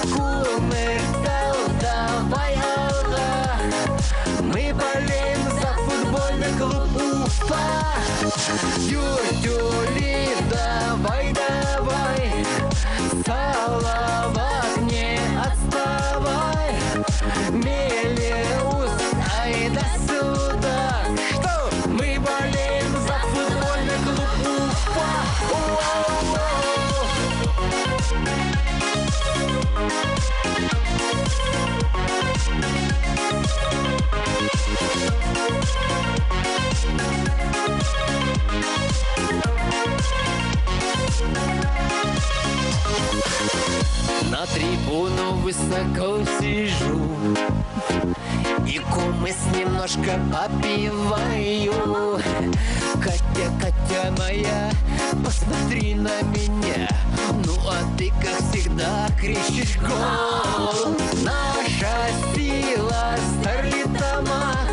Кумертал, давай алга. Мы болеем за футбольный клуб Уфа. Тюртюли, давай, давай. Салават, не отставай. Мелеус, ай да сюда. Что? Мы болеем за футбольный клуб Уфа. На трибуну высоко сижу и кумыс немножко попиваю. Катя, Катя моя, посмотри на меня. Ну а ты, как всегда, кричишь гол. Наша сила, Старлитамак,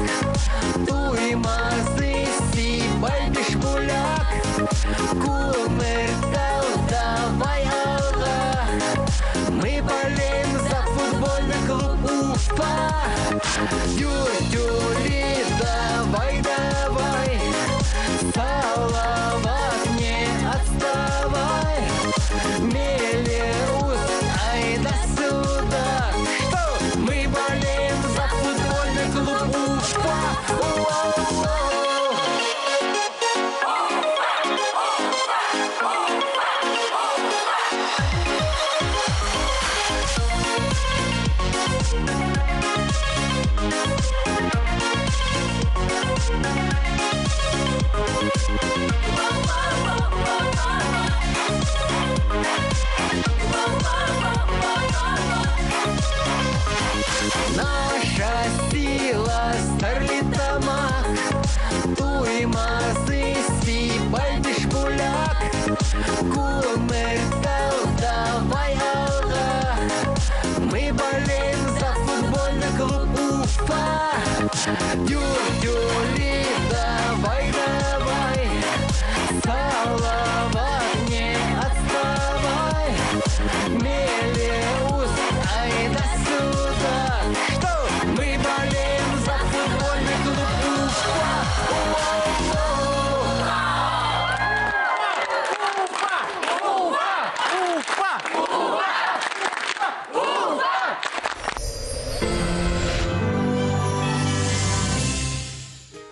Туймазы, Сибай, Бишмуляк, Кумертал, давай алга. Мы болеем за футбольный клуб Уфа. Тюртюли, давай, давай. Салават, не отставай. Мелеус, ай да сюда. Что? Мы болеем за футбольный клуб Уфа. Наша сила, Старлитамак, Туймазы, Сибай, Бишмуляк, Кумертал, давай алга. Мы болеем за футбольный клуб Уфа. Тюртюли, давай, давай. Салават, не отставай. Мелеус, ай да сюда. Что? Мы болеем за футбольный клуб Уфа.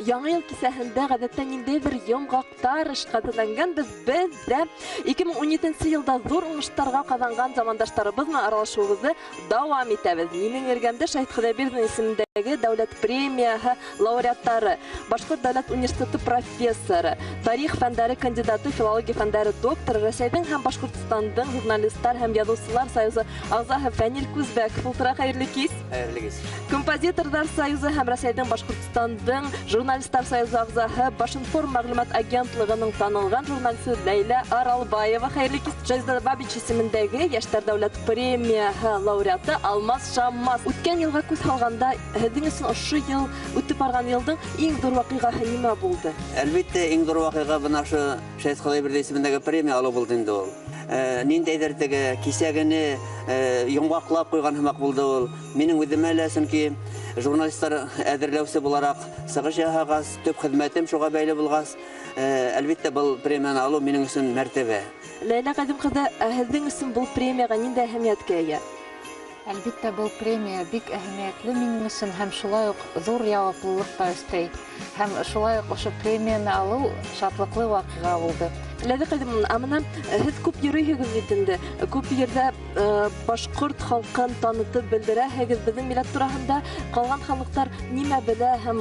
Яңа ел кисәһендә гадәттә ниндәй бер йомғаҡтар эшкәтелгән без дә 2017 елда зур уңыштарга ҡаҙанған замандаштарыбыҙ менән аралашыуыбыҙҙы дауам итәбеҙ. Минең эргәмдә Шаһит Хоҙайбирҙин исемендәге дәүләт премияһы лауреаттары, Башҡорт дәүләт университеты профессоры, тарих фәндәре кандидаты, филология фәндәре докторы, Рәсәйҙең һәм Башҡортостандың журналистар һәм яҙыусылар союзы ағзаһы Фәнил Күзбәков. Ултыра, хәйерле кис. Хәйерле кис. Композитордар союзы һәм Рәсәйҙең Башҡортостандың журналистар союзы ағзаһы Башинформ мәғлүмәт агентлығының танылған журналисты Ләйлә Аралбаева. Хәйерле кис. Жазда Бабич исемендәге Йәштәр дәүләт премияһы лауреаты Алмаз Шаммас. Үткән йылға күҙ һалғанда, һеҙҙең өсөн ошо йыл, үтеп барған йылдың иң ҙур ваҡиғаһы нимә булды? Әлбиттә, иң ҙур ваҡиға бына ошо Шаһит Хоҙайбирҙин исемендәге премия алыу булды инде ул. ниндәйдер теге кисәгене йомгаклап куйган һымак булды ул. Минем үземә лә сөнки журналистлар әзерләүче буларак сыгыш яһагас, төп хезмәтем шуга бәйле булгас, әлбәттә был премияны алу минем өчен мәртәбә. Ләйлә Кадим кызы, һезнең өчен бұл премияга ниндәй әһәмияткә ия? Әлбәттә, был премия бик әһәмиятле минем өчен һәм шулай ук зур яуаплылык та өстәй. Һәм шулай ук ошо премияны алу шатлыклы вакыйга булды. Ләйлә Кадим, амына һез күп йөрисегез бит инде. Күп ердә башкорт халкын танытып белдерәһегез. Безнең милләт тураһында калган халыктар нимә белә һәм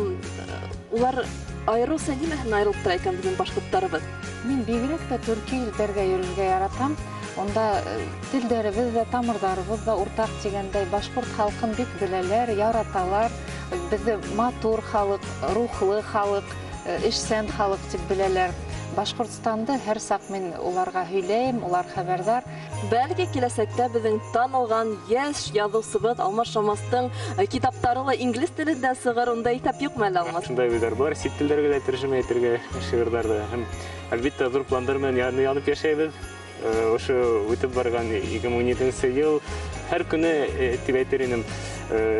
улар айрылса нимәһен айрылып тора икән безнең башкортларыбыз? Мин бигрәк тә төрки илдәргә йөрергә яратам. Онда телдәребез дә, тамырдарыбыз да уртак дигәндәй башкорт халкын бик беләләр, яраталар. Безне матур халык, рухлы халык, эшсән халык дип беләләр. Башкортстанды һәр сак мин уларга һөйләйм, улар хәбәрдар. Бәлки киләсәктә безнең танылган яшь язучыбыз Алмаз Шамастың китаптары ла инглиз телендә сыгыр, унда итап юкмы әле Алмаз? Шундай уйлар бар, сит телләргә дә тәрҗемә итәргә шигырьләрдә. Һәм әлбәттә зур планнар белән янып яшәйбез. Ошо үтеп барган 2017 ел һәр көне дип әйтер идем,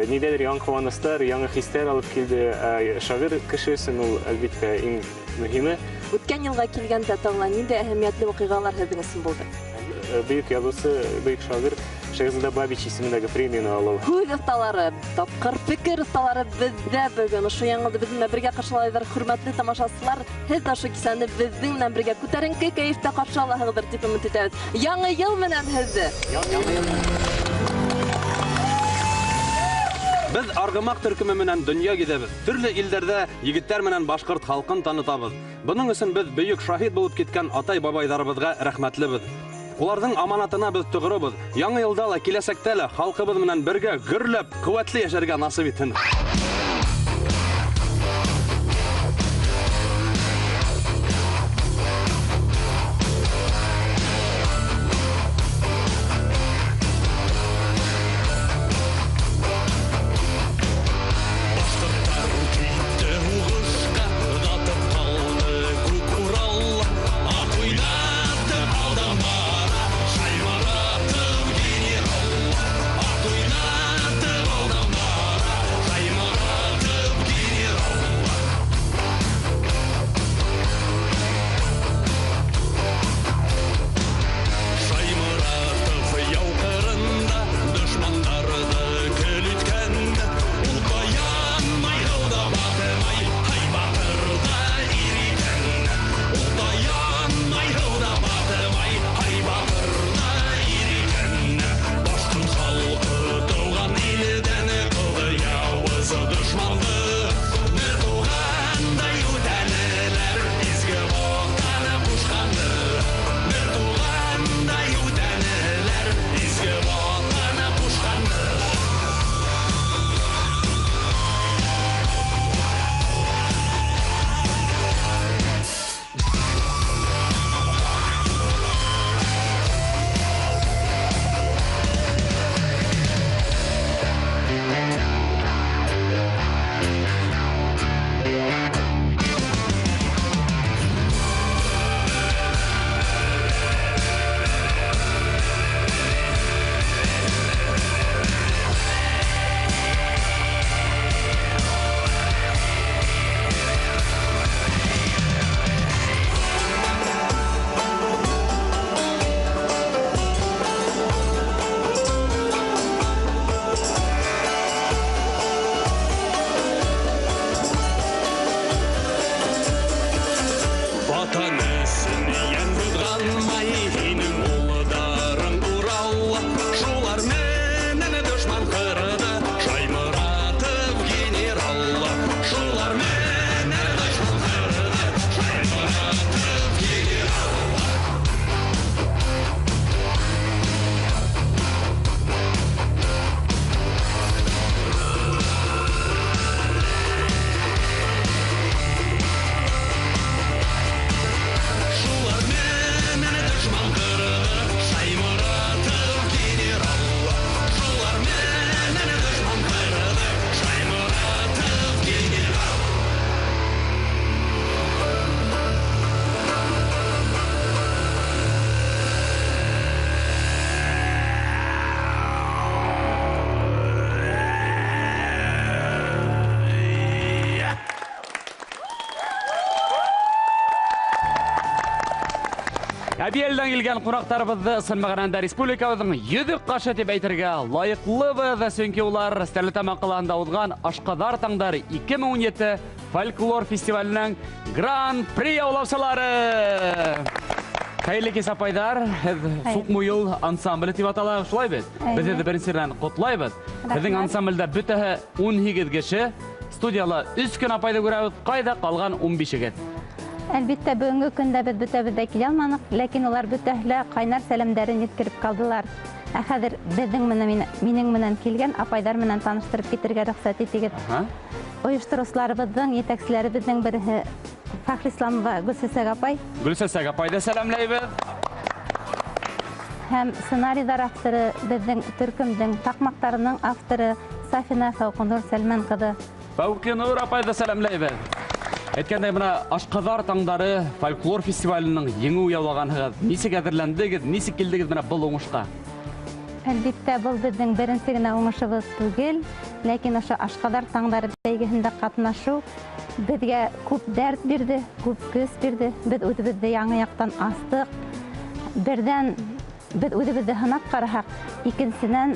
ниндәйдер яңа куанычлар, яңа хисләр алып килде. Шагыйрь кеше өчен ул әлбәттә иң мөһиме. Үткән елга килгәндә тагын ниндәй әһәмиятле вакыйгалар һезнең өчен булды? Бөек язучы, бөек шагыйрь Шәһзадә Бабич исемендәге премияны алу. Һүз осталары, тапкыр фикер осталары бездә бүген ошо яңгылды безнең бергә каршылайлар, хөрмәтле тамашачылар. Һез дә ошо кисәне безнең белән бергә күтәренке кәефтә каршы алаһыгыздыр дип өмет итәбез. Яңа ел менән һезне. Без аргымак төркеме менән дөнья гизәбез. Төрле илдәрдә егетләр менән башкорт халкын танытабыз. Буның өчен без бөек шаһид булып киткән атай-бабайларыбызга рәхмәтлебез. Уларның аманатына без тугрыбыз. Яңа елда ла, киләсәктә лә халкыбыз менән бергә гөрләп, куәтле яшәргә насыйп итсен. Ат уйнатып алдамара, Әбиелден келген қонақтарыбызды сынмағананда республикабыздың йөдік қашы деп әйтірге лайықлыбыз, сөңке олар Стәрлі Тамақ қаласында өткен Ашқадар таңдары 2017 фольклор фестивалінің гран-при аулаушылары. Қайырлы кес апайдар, Суқмойыл ансамблі деп аталар, шулай бет? Біз еді біріншерден құтлайбыз. Біздің ансамбльда бүтігі 18 кеші, студиялы 3 күн апайды көрәуіз, қайда қалған 15 кет. Әлбетте, бүгінгі күнде біз бүтәбізде келе алмадық, ләкин олар бүтәһле қайнар сәлемдәрен еткеріп қалдылар. Хәзер безнең минең менән келген апайдар менән таныштырып китергә рөхсәт итегез. Оештыручыларыбызның етәкчеләребезнең берсе Фәхри Исламова Гөлсәсәк апай. Гөлсәсәк апайды сәламләйбез. Һәм сценарийдар авторы, безнең төркемнең тақмақтарының авторы Сафина Фаукнур Сәлман кызы. Фаукнур апайды сәламләйбез. Әйткәндәй, мына Ашқадар таңдары фольклор фестивалінің еңі уявлағанығыз. Нисек әзірләндегіз, нисек келдегіз мына бұл оңышқа? Әлбетте, бұл біздің бірінші генә оңышыбыз түгел, ләкин ошо Ашқадар таңдары бәйгесендә катнашу безгә күп дәрт бирде, күп көс бирде. Без үзебезне яңа яктан астык. Бердән без үзебезне һынап карасак, икенчедән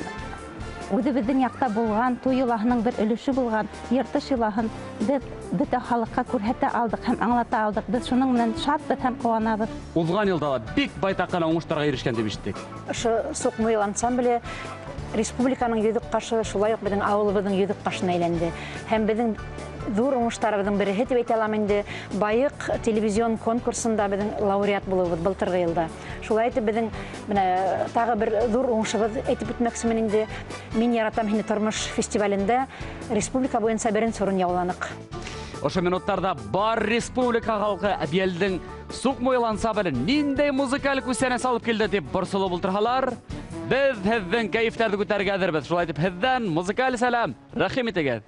үзебезнең якта булган туй юлаһының бер өлеше булган йыртыш юлаһын без бөтә халыкка күрһәтә алдык һәм аңлата алдык. Без шуның белән шатбыз һәм куанабыз. Узган елда бик байтак кына уңыштарга ирешкән дип ишеттек. Ошо Суқмойыл ансамбле республиканың йөҙөк ҡашы, шулай уҡ беҙҙең ауылыбыҙҙың йөҙөк ҡашына әйләнде. Һәм беҙҙең ҙур уңыштарыбыҙҙың береһе тип әйтә алам инде, Байыҡ телевизион конкурсында беҙҙең лауреат булыуыбыҙ былтырғы йылда. Шулай итеп беҙҙең тағы бер ҙур уңышыбыҙ әйтеп үтмәксемен инде. Мин яратам һине тормош фестивалендә республика буйынса беренсе урын яуланыҡ. Ошо минуттарда бар республика халқы Әбиелдең Суқмойыл ансамбле ниндәй музыкаль күсәнә салып килде дип борсолып ултырһалар, без һеҙҙең кәйефтәрҙе күтәрергә әҙербеҙ. Шулай итеп һеҙҙән музыкаль сәлам, рәхим итегеҙ.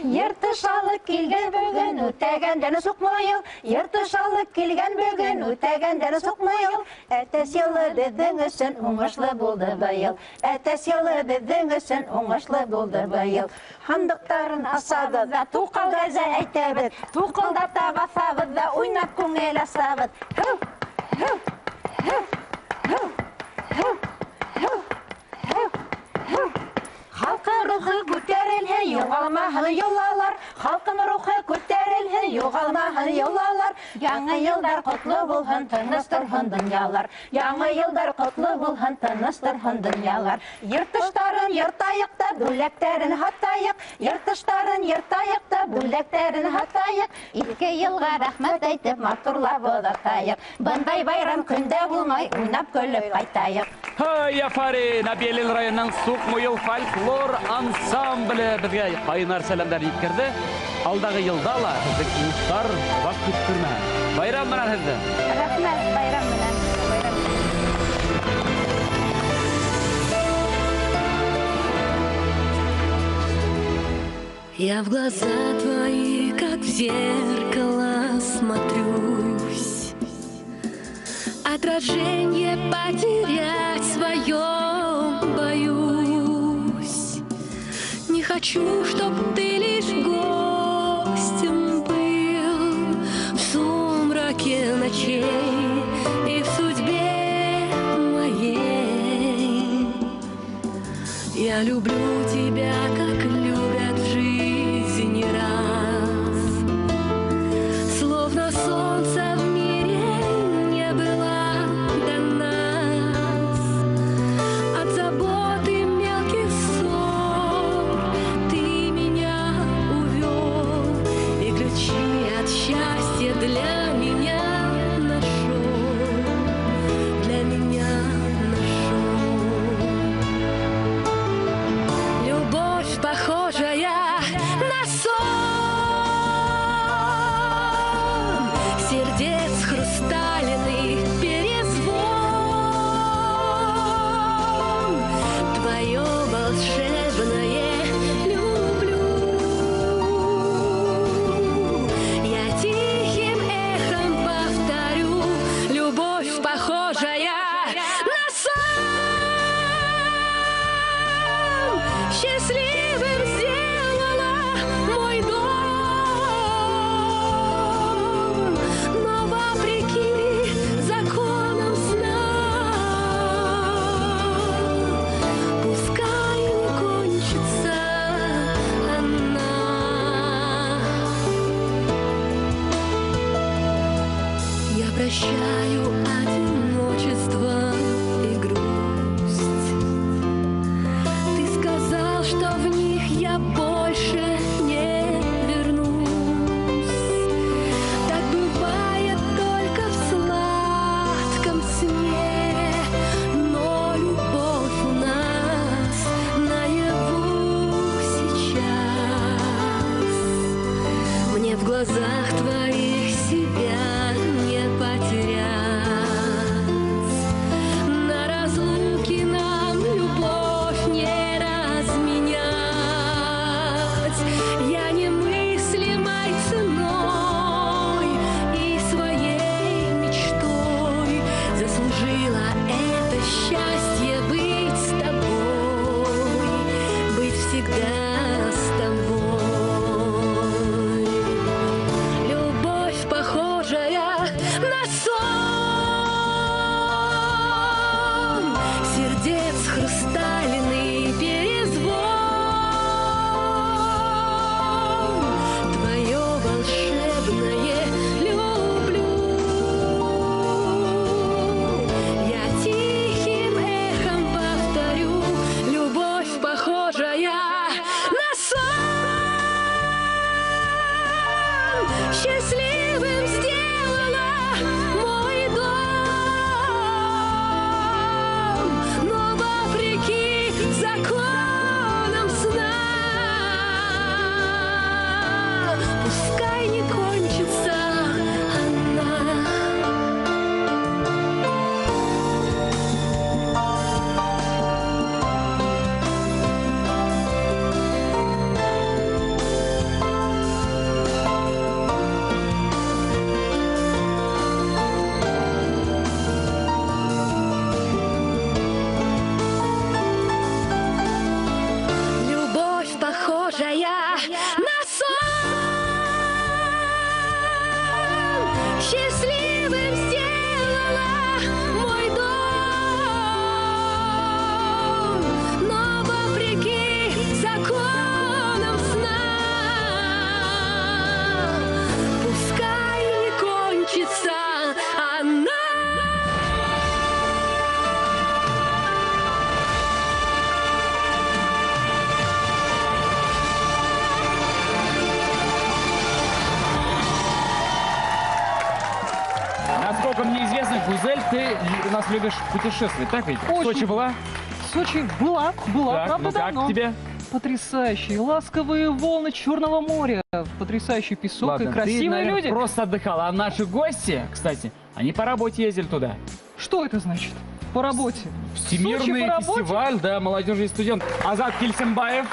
Йыртыш алып килгән бөгөн үтәгәндән Суқмойыл, йыртыш алып килгән бөгөн үтәгәндән Суқмойыл. Әтәс йылы беҙҙең өсөн уңышлы булды быйыл. Әтәс йылы беҙҙең өсөн уңышлы булды быйыл. Һандыҡтарын асабыҙ ҙа туҡылдайҙа әйтәбеҙ, туҡылдата баҫабыҙ ҙа уйнап күңел асабыҙ. Һыу, һыу, һыу, һыу, һыу, һыу, һыу, һыу. Халҡы рухы күтәрелһен, юғалмаһын йолалар. Халҡын рухы күтәрелһен, юғалмаһын йолалар. Яңы йылдар ҡотло булһын, тыныс торһон донъялар. Яңы йылдар ҡотло булһын, тыныс торһон донъялар. Йыртыштарын йыртайыҡ та, бүләктәрен һатайыҡ. Йыртыштарын йыртайыҡ та, бүләктәрен һатайыҡ. Иҫке йылға рәхмәт әйтеп, матурлап оҙатайыҡ. Бындай байрам көндә булмай, уйнап көлөп ҡайтайыҡ. Һай, Афарин, Әбиел районының Суқмойыл фольклор ансамбле беҙгә ҡайнар сәләмдәр еткерҙе. Алдағы йылда ла һеҙҙең уңыштар ваҡ көткөрмә. Байрам менән һеҙҙе. Рәхмәт, байрам менән. Я в глаза твои, как в зеркало, смотрюсь. Отражение потерять свое боюсь. Не хочу, чтоб ты лишь гостем был в сумраке ночей и в судьбе моей. Я люблю тебя, как любят в жизни раз. Словно солнце в мире не было до нас. От заботы мелких ссор ты меня увел, и ключи от счастья для меня нашел, для меня нашел. прощаю одиночество и грусть. Ты сказал, что в них я больше не вернусь. Так бывает только в сладком сне, но любовь у нас наяву сейчас. Мне в глазах твоих себя не потерять. На разлуке нам любовь не разменять. Я немыслимой ценой и своей мечтой заслужила это счастье быть с тобой, быть всегда с тобой. Любовь, похожая на сон, сердец хрустальный перезвон, твое волшебное люблю. Я тихим эхом повторю, любовь, похожая на сон, счастливым сделала мой дом, но вопреки законам сна, пускай не кончится она. Любовь, похожая на сон, счастливым сделала мой дом, но вопреки законам сна, пускай не кончится она. Насколько мне известно, Гузель, ты у нас любишь путешествовать, так ведь? В Сочи была? В Сочи была, Так, правда, ну как давно. тебе? Потрясающие, ласковые волны Черного моря, потрясающий песок Ладно, и красивые ты, наверное, люди. просто отдыхала, а наши гости, кстати, они по работе ездили туда. Что это значит? По работе? Всемирный Сочи по работе? фестиваль, да, молодежи и студент. Азат Кельсенбаев.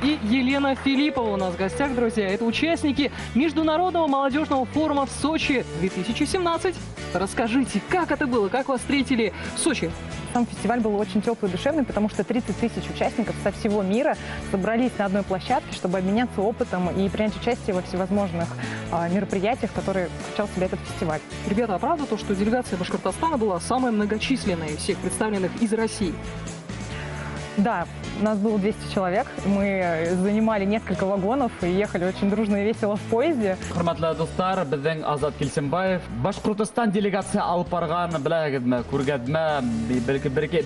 И Елена Филиппова у нас в гостях, друзья. Это участники Международного молодежного форума в Сочи 2017. Расскажите, как это было, как вас встретили в Сочи? Сам фестиваль был очень теплый и душевный, потому что 30 тысяч участников со всего мира собрались на одной площадке, чтобы обменяться опытом и принять участие во всевозможных мероприятиях, которые включал в себя этот фестиваль. Ребята, а правда то, что делегация Башкортостана была самая многочисленная из всех представленных из России? Да, у нас было 200 человек, мы занимали несколько вагонов и ехали очень дружно и весело в поезде. Hurmatli dostlar, bizning Azat Kelsenbayev Башкортостан делегация алып барган, беләгезме, күргәзмә,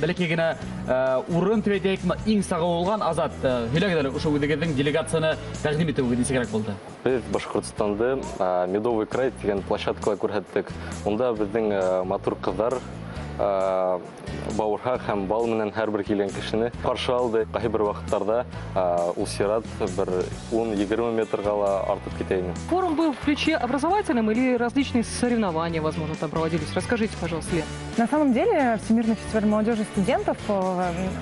бәлкигенә урын тибәтәкме иң сагы булган Азат. Һөйләгез әле, ошо үдегезнең делегацияны тәкъдим итүгә нисегрәк булды? Без Башкортстанда Медовый край дигән площадкалар күрһәттек. Онда безнең матур кызлар бауырха һәм бал менән һәрбер килгән кешене каршы алды. Кайбер вакытларда ул сират бер 10-20 метрга ла артып китә иде. Форум был в ключе образовательном или различные соревнования, возможно, там проводились? Расскажите, пожалуйста, Лен. На самом деле Всемирный фестиваль молодежи и студентов,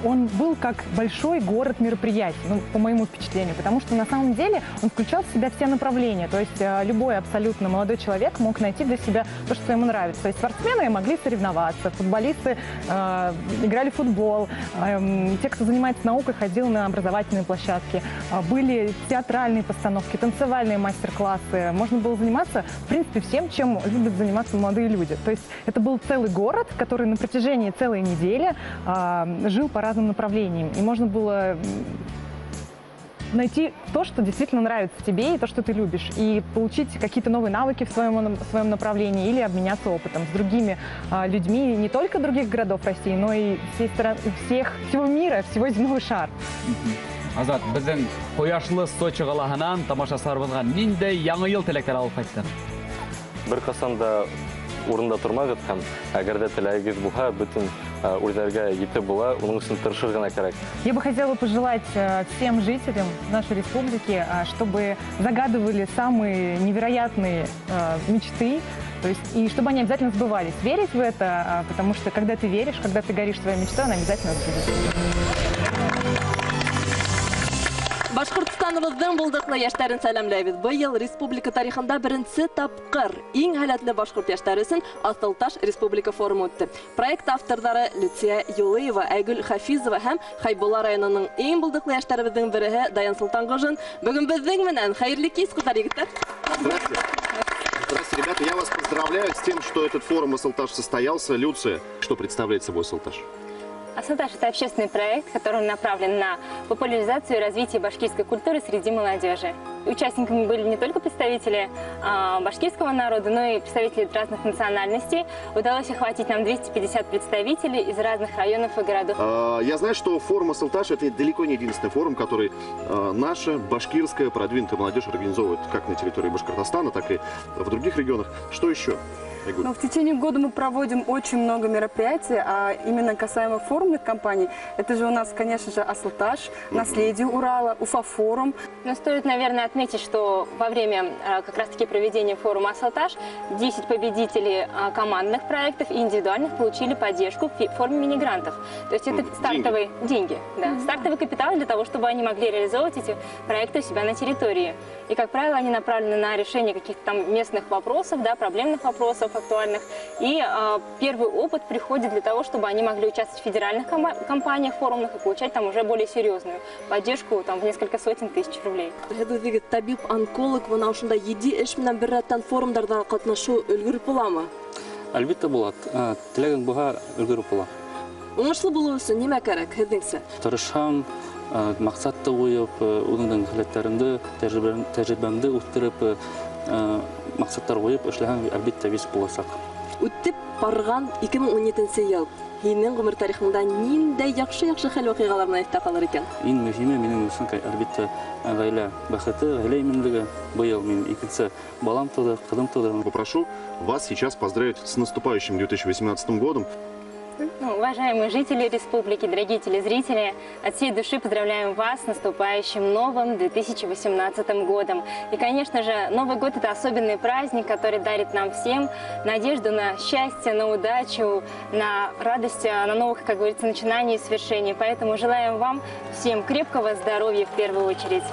он был как большой город мероприятий, ну, по моему впечатлению, потому что на самом деле он включал в себя все направления, то есть любой абсолютно молодой человек мог найти для себя то, что ему нравится. То есть спортсмены могли соревноваться, футболисты играли в футбол, те, кто занимается наукой, ходил на образовательные площадки, были театральные постановки, танцевальные мастер-классы, можно было заниматься, в принципе, всем, чем любят заниматься молодые люди. То есть это был целый город, который на протяжении целой недели жил по разным направлениям. И можно было найти то, что действительно нравится тебе и то, что ты любишь, и получить какие-то новые навыки в своем направлении или обменяться опытом с другими людьми не только других городов России, но и всего мира, всего земного шара. Азат, біздің қояшлы Сочи қаласынан тамашашыларымызға нендей яңа ел тілектер алып қайттың? Бір қасанда орында тұрмағыз һәм әгер дә теләгегез булса, бүтін уйларга җитеп була, уның өчен тырышыр гына кирәк. Я бы хотела пожелать всем жителям нашей республики, чтобы загадывали самые невероятные мечты, то есть, и чтобы они обязательно сбывались. Верить в это, потому что когда ты веришь, когда ты горишь своей мечтой, она обязательно сбудется. Башкортстаныбыздың булдыклы яшьләрен сәламләйбез. Быел республика тарихында беренче тапкыр иң һәләтле башкорт яшьләре өчен Асылташ республика форумы үтте. Проект авторлары Лютия Юлыева, Айгөл Хафизова һәм Хайбулла районының иң булдыклы яшьләребезнең береһе Даян Султангожин. Бүген безнең менән хәерле кич кызлар, егетләр. Здравствуйте, ребята. Я вас поздравляю с тем, что этот форум Асылташ состоялся. Люция, что представляет собой Асылташ? Асылташ – это общественный проект, который направлен на популяризацию и развитие башкирской культуры среди молодежи. Участниками были не только представители башкирского народа, но и представители разных национальностей. Удалось охватить нам 250 представителей из разных районов и городов. Я знаю, что форум Асылташ – это далеко не единственный форум, который наша башкирская продвинутая молодежь организовывает как на территории Башкортостана, так и в других регионах. Что еще? В течение года мы проводим очень много мероприятий, а именно касаемо форумных компаний. Это же у нас, конечно же, Асылташ, Наследие Урала, Уфа-форум. Но стоит, наверное, отметить, что во время как раз-таки проведения форума Асылташ 10 победителей командных проектов и индивидуальных получили поддержку в форме мини-грантов. То есть это стартовые деньги, да, стартовый капитал для того, чтобы они могли реализовывать эти проекты у себя на территории. И, как правило, они направлены на решение каких-то там местных вопросов, да, проблемных вопросов актуальных. И первый опыт приходит для того, чтобы они могли участвовать в федеральных компаниях форумных и получать там уже более серьезную поддержку там, в несколько сотен тысяч рублей. Табиб, онколог, мына ушунда 7 эш менен бер раттан форумдарда катнашуу өлгөрүп буламы? Албетте булат. Теләгең булса өлгөрүп була. Уңышлы булуу үчүн неме керек һездеңчә? Тырышам, максатты коюп, уның хиләтләрендә тәҗрибәмдә үстереп, максаттар коюп эшләгән албетте вис булачак. Үтеп барган 2017 ел. Һинең гомер тарихында ниндәй яхшы хәл-вакыйгаларны әйтә калыр икән? Иң мөһиме минем өчен албетте гаилә бәхете, гаилә иминлеге. Быел мин икенче балам туды, кызым туды. Попрошу вас сейчас поздравить с наступающим 2018 годом. Уважаемые жители республики, дорогие телезрители, от всей души поздравляем вас с наступающим новым 2018 годом. И, конечно же, Новый год – это особенный праздник, который дарит нам всем надежду на счастье, на удачу, на радость, на новых, как говорится, начинаний и свершений. Поэтому желаем вам всем крепкого здоровья в первую очередь.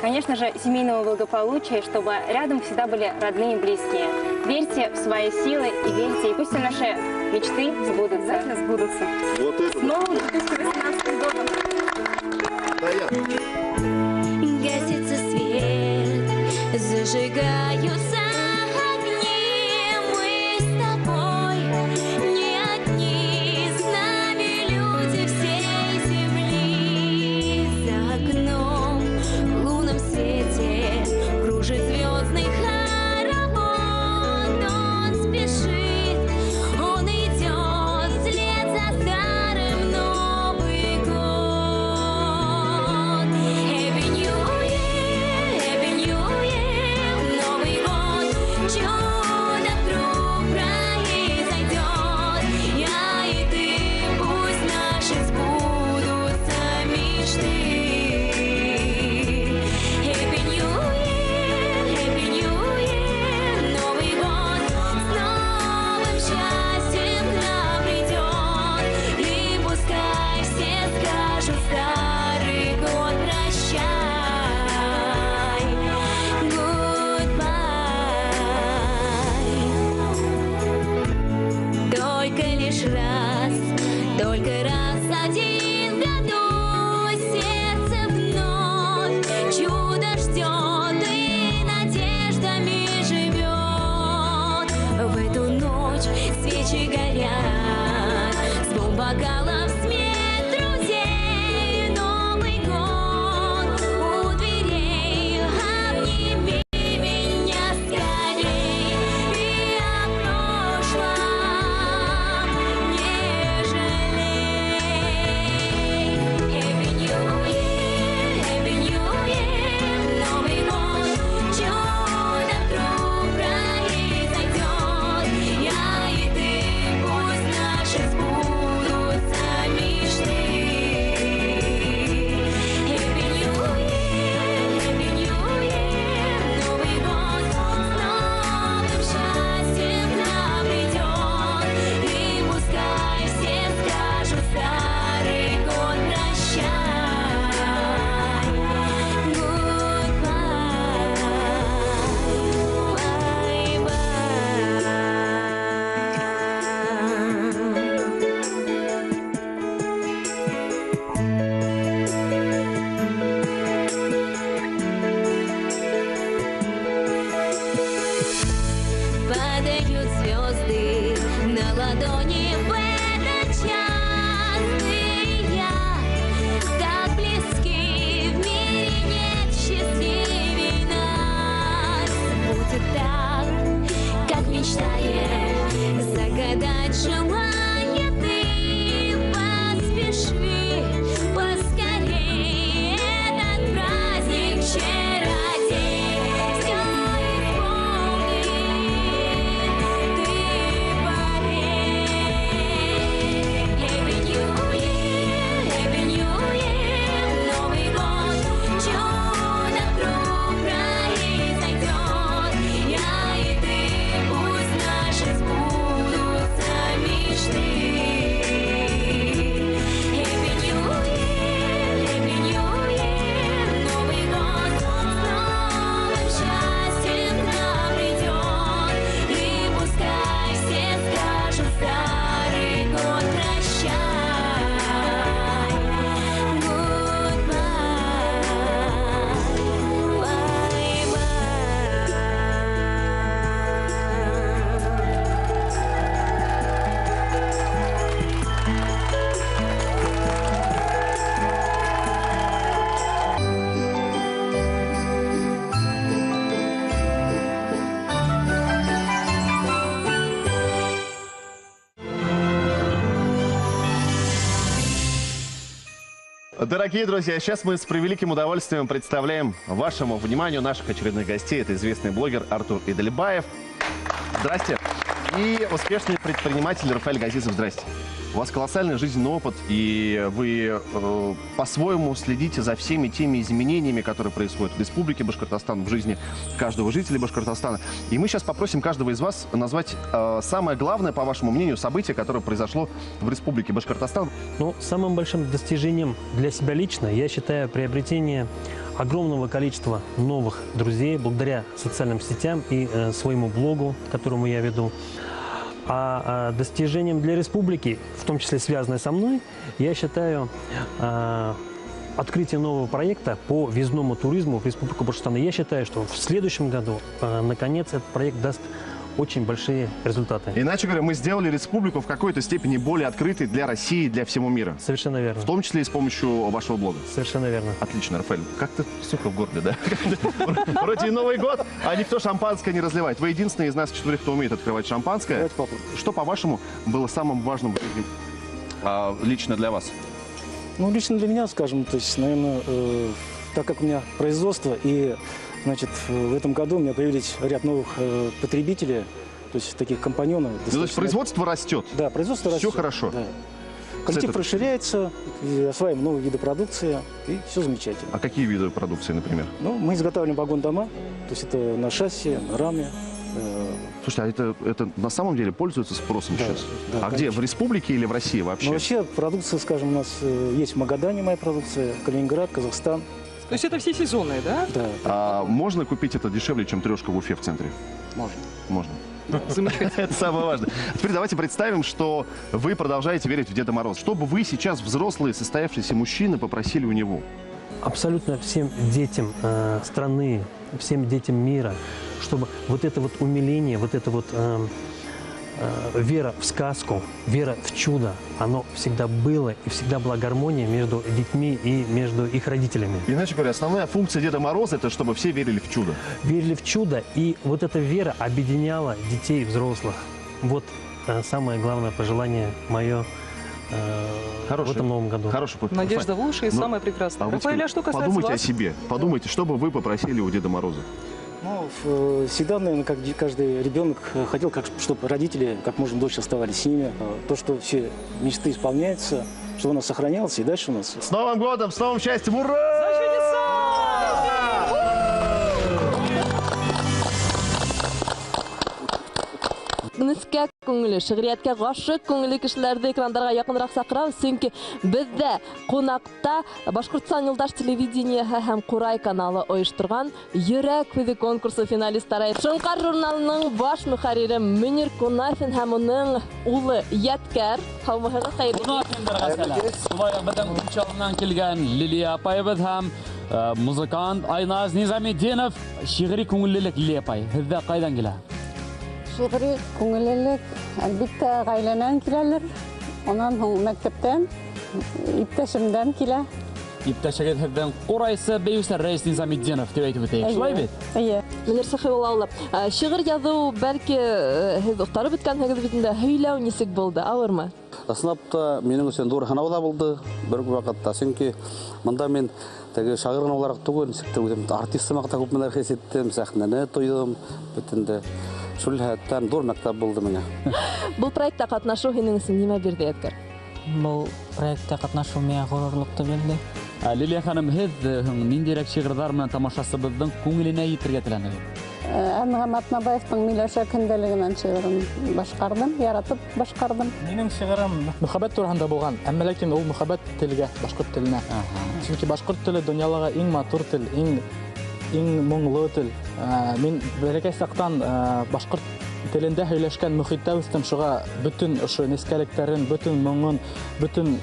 Конечно же, семейного благополучия, чтобы рядом всегда были родные и близкие. Верьте в свои силы и верьте, и пусть все наши мечты сбудутся. Сбудутся. Вот это. С новым 2018 годом. Гасится свет, зажигаются огни, мы с тобой не одни, с нами люди всей земли. За окном в лунном свете кружит звездный хоровод, он спешит, он идет вслед за старым Новый год. Happy New Year, Happy New Year, Новый год, чудо вдруг произойдет. Я и ты, пусть наши сбудутся мечты. Happy New Year, Happy New Year, Новый год с новым счастьем к нам придет. И пускай все скажут старый год прощай. Goodbye. ладони в этот час ты и я, так близки, в мире нет счастливей нас. Будет так, как мечтаем, загадать желание ты поспеши, поскорей этот праздник чародей все исполнит, ты поверь. Happy New Year, Happy New Year, Новый год, чудо вдруг произойдет, я и ты, пусть наши сбудутся мечты. Happy New Year, Happy New Year, Новый год с новым счастьем к нам придет, и пускай все скажут старый год прощай. Дорогие друзья, сейчас мы с превеликим удовольствием представляем вашему вниманию наших очередных гостей. Это известный блогер Артур Идельбаев. Здрасте. И успешный предприниматель Рафаэль Газизов. Здрасте. У вас колоссальный жизненный опыт, и вы по-своему следите за всеми теми изменениями, которые происходят в Республике Башкортостан, в жизни каждого жителя Башкортостана. И мы сейчас попросим каждого из вас назвать самое главное, по вашему мнению, событие, которое произошло в Республике Башкортостан. Ну, самым большим достижением для себя лично я считаю приобретение огромного количества новых друзей благодаря социальным сетям и своему блогу, которому я веду. А достижением для республики, в том числе связанное со мной, я считаю открытие нового проекта по въездному туризму в Республику Башкортостан. Я считаю, что в следующем году, наконец, этот проект даст очень большие результаты. Иначе говоря, мы сделали республику в какой-то степени более открытой для России и для всего мира. Совершенно верно. В том числе и с помощью вашего блога. Совершенно верно. Отлично, Рафаэль. Как-то сухо в горле, да? Вроде и Новый год, а никто шампанское не разливает. Вы единственный из нас четверых, кто умеет открывать шампанское. Что, по-вашему, было самым важным лично для вас? Ну, лично для меня, скажем, то есть, наверное, так как у меня производство, и, значит, в этом году у меня появились ряд новых потребителей, то есть таких компаньонов. То есть производство растет? Да, производство растет. Все хорошо? Да. Коллектив расширяется, осваиваем новые виды продукции, и все замечательно. А какие виды продукции, например? Ну, мы изготавливаем вагон-дома, то есть это на шасси, на раме. Слушайте, а это на самом деле пользуется спросом Да, сейчас? да, а где, конечно. в республике или в России вообще? Ну, вообще продукция, скажем, у нас есть в Магадане моя продукция, Калининград, Казахстан. То есть это все сезонные, да? Да. А можно купить это дешевле, чем трешка в Уфе в центре? Можно. Можно. Замечательно. Это самое важное. Теперь давайте представим, что вы продолжаете верить в Деда Мороза. Что бы вы сейчас, взрослые, состоявшиеся мужчины, попросили у него? Абсолютно всем детям страны, всем детям мира, чтобы вот это вот умиление, вот это вот вера в сказку, вера в чудо, оно всегда было, и всегда была гармония между детьми и между их родителями. Иначе говоря, основная функция Деда Мороза – это чтобы все верили в чудо. Верили в чудо, и вот эта вера объединяла детей и взрослых. Вот самое главное пожелание мое в этом новом году. Хороший путь. Надежда в уши и самое прекрасное. Рафаэль, а что касается подумайте вас? о себе. Подумайте, что бы вы попросили у Деда Мороза. Ну, всегда, наверное, как каждый ребенок хотел, чтобы родители как можно дольше оставались с ними. То, что все мечты исполняются, чтобы у нас сохранялось и дальше у нас. С Новым годом, с новым счастьем! Ура! Нескә күңеле, шигъриятка гашык күңеле кешеләрне экраннарга якынрак сакырабыз, чөнки бездә кунакта Башкортстан юлдаш телевидениеһы һәм Курай каналы оештырган Йөрәк күзе конкурсы финалистлары. Шыңкар журналының баш мөхәррире Мөнир Кунафин һәм уның улы Яткар. Һәммәгә хәйрле. Бездән учалынан килгән Лилия апайыбыз һәм музыкант Айназ Низамеддинов. Шигъри күңеллелек Лилия апай. Һездә кайдан килә? шигъри, күңеллелек, әлбиттә гаиләнән киләләр. Онан һуң мәктәптән, иптәшемдән килә. Иптәшегез һездән Курайсы Бәюсәр Рәис Низаметдинов дип әйтеп үтәйек. Шулай бит? Әйе. Мөнир Сахиуллаулы, шигырь язу бәлки һез уктарып беткәнсегез бит инде, һөйләү нисек булды, авырмы? Ысынапта минең өчен зур һынау да булды бер вакытта, чөнки монда мин теге шагыйрь гына буларак түгел, нисектер үзем артист сымакта күп менә хис иттем, сәхнәне тойдым, бөтенде. Шул хәттән зур мәктәп булды миңа. Бу проектта катнашу һинең өчен нимә бирде, Эдгар? Бу проектта катнашу миңа горурлыкты бирде. Лилия ханым, һез ниндирәк шигырьләр белән тамашасыбызның күңеленә итәргә теләнегез? Әмгамат Набаевның Миләүшә көндәлегеннән шигырен башкардым, яратып башкардым. Минең шигырем мөхәббәт турында булган, әмма ләкин ул мөхәббәт телгә, башкорт теленә. Чөнки башкорт теле дөньядагы иң матур тел, иң моңлы тел. Мин бәләкәй сактан башкорт телендә һөйләшкән мөхиттә үстем, шуңа бөтен ошо нескәлектәрен, бөтен моңын, бөтен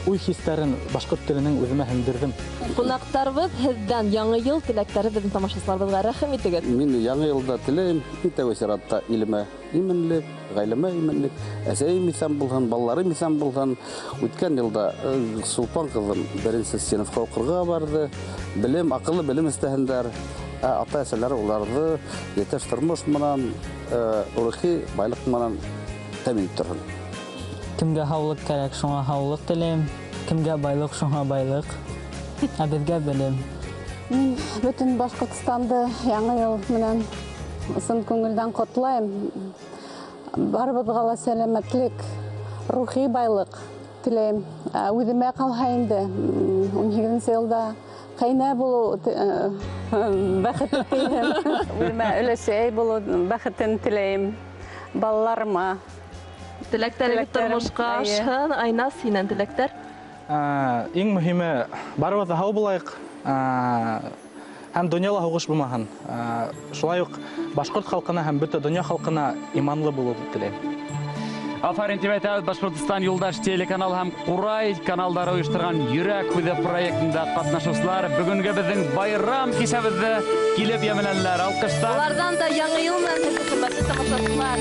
уй-хистәрен башкорт теленең үземә һеңдердем. Кунактарыбыз һездән яңа ел теләкләре безнең тамашачыларыбызга рәхим итегез. Мин яңа елда теләйм, тәүге чиратта илемә именлек, гаиләмә именлек, әсәем исән булһын, балаларым исән булһын. Үткән елда Сулпан кызым 1-нче сыйныфка укырга барды. Белем, акыллы белем истәһендәр. Ата-әсәләр уларны етеш тормыш менән, рухи байлык менән тәэмин иттерһен. Кемгә һаулык кәрәк, шуңа һаулык теләйм. Кемгә байлык, шуңа байлык. Ә безгә белем. Мин бөтен Башкортстанды яңа ел менән сын күңелдән котлайм. Барыбызга ла сәламәтлек, рухи байлык теләйм. Үземә калһа инде 18 елда кайна булу бәхетле теләйм. Үземә өләсәй булу бәхетен теләйм. Балаларыма Теләктәр тормышка ашһын, Айнас синән теләктәр? Иң мөһиме, барыбыз һау булайык. Һәм дөньяла һугыш булмаһын. Шулай ук башкорт халкына һәм бөтен дөнья халкына иманлы булу теләйм. Афарин дип әйтәбез, Башкортстан юлдаш телеканал һәм Курай каналдары оештырган Йөрәк үзе проектында катнашучылар бүгенге безнең байрам кичәбезне килеп ямәләннәр. Алкыштар. Алардан да яңа ел менән хөрмәтле тамашачылар.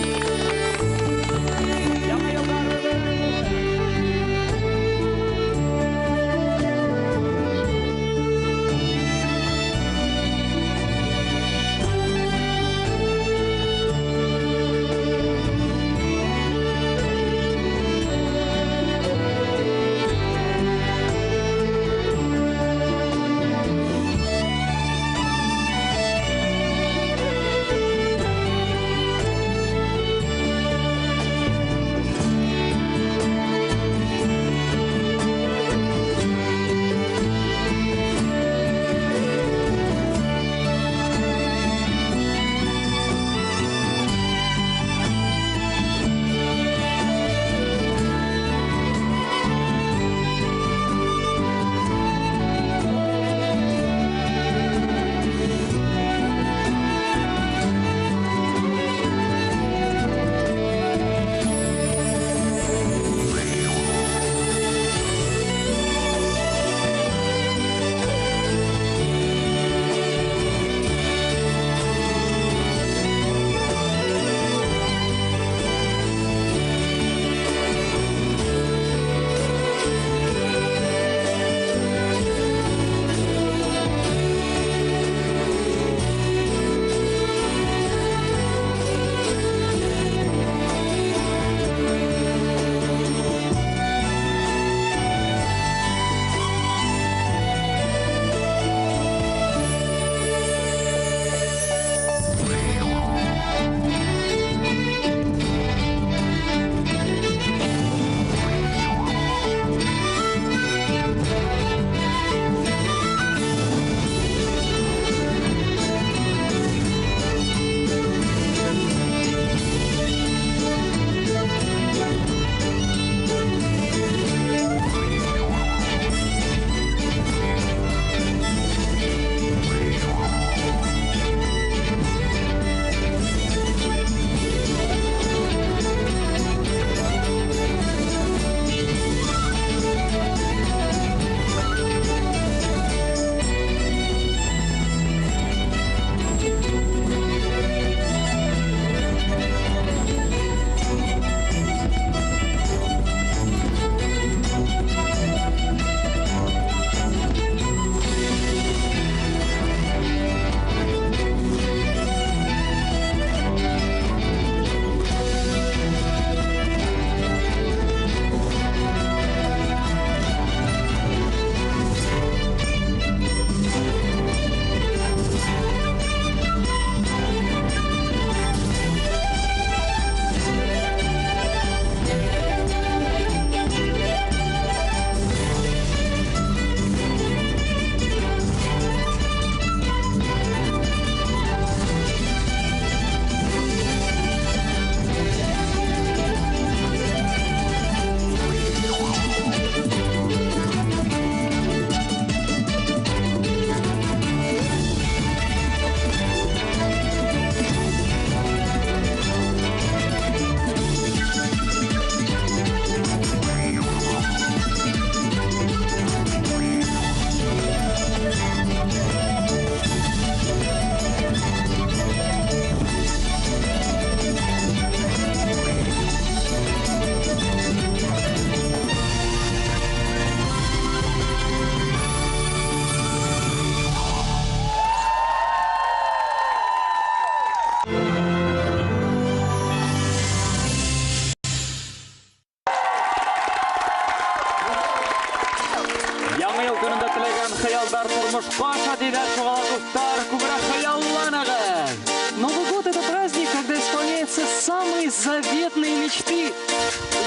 самые заветные мечты.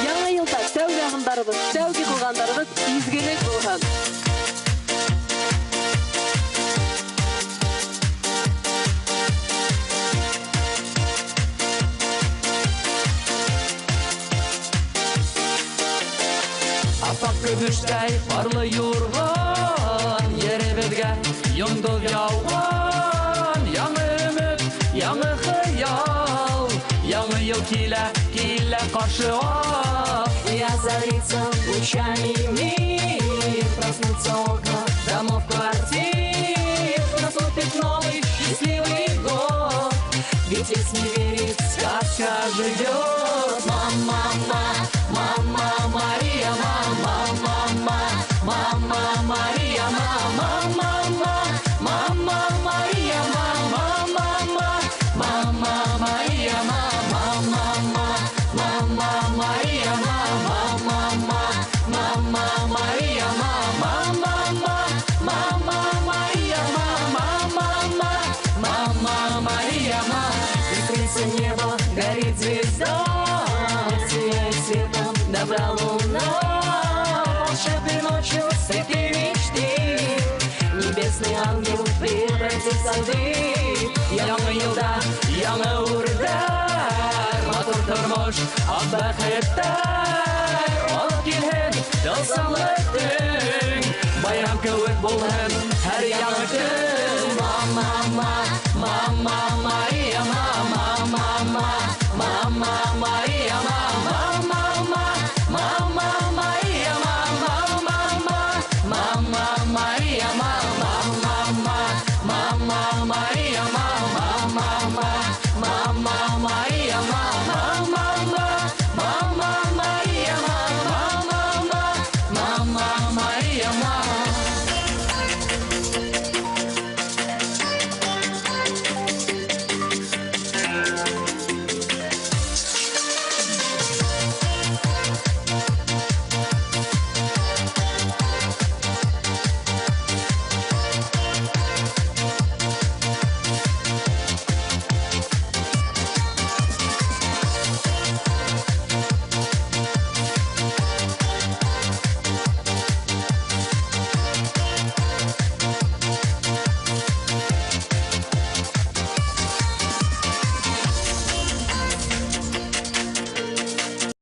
Яңа елда тәүге агымдарыбыз, тәүге кылгандарыбыз изгелек булган. Апак көмештәй парлы юрган еребезгә йондыз яуган. Яңа өмет, яңа хыял, яңа ел килә, килә каршыга. Я зариться лучами мир, проснуться окна домов, квартир. Наступит новый счастливый год, ведь если верить, сказка живет. Мама, мама, Мария, мама, мама, Мария, мама, мама, Мария, мама, мама, Мария, мама, мама, Мария, мама, мама, Мария, мама, мама, Мария, мама, Мария, мама. Искрится небо, горит звезда, сияет светом добра луна. Волшебной ночью светлые мечты, небесный ангел превратит сады. Яңа елда, яңа урдар, матур тормыш, ак бәхеттәр. Алып килһен тылсымлы төн, байрам кеүек булһын һәр яңа көн.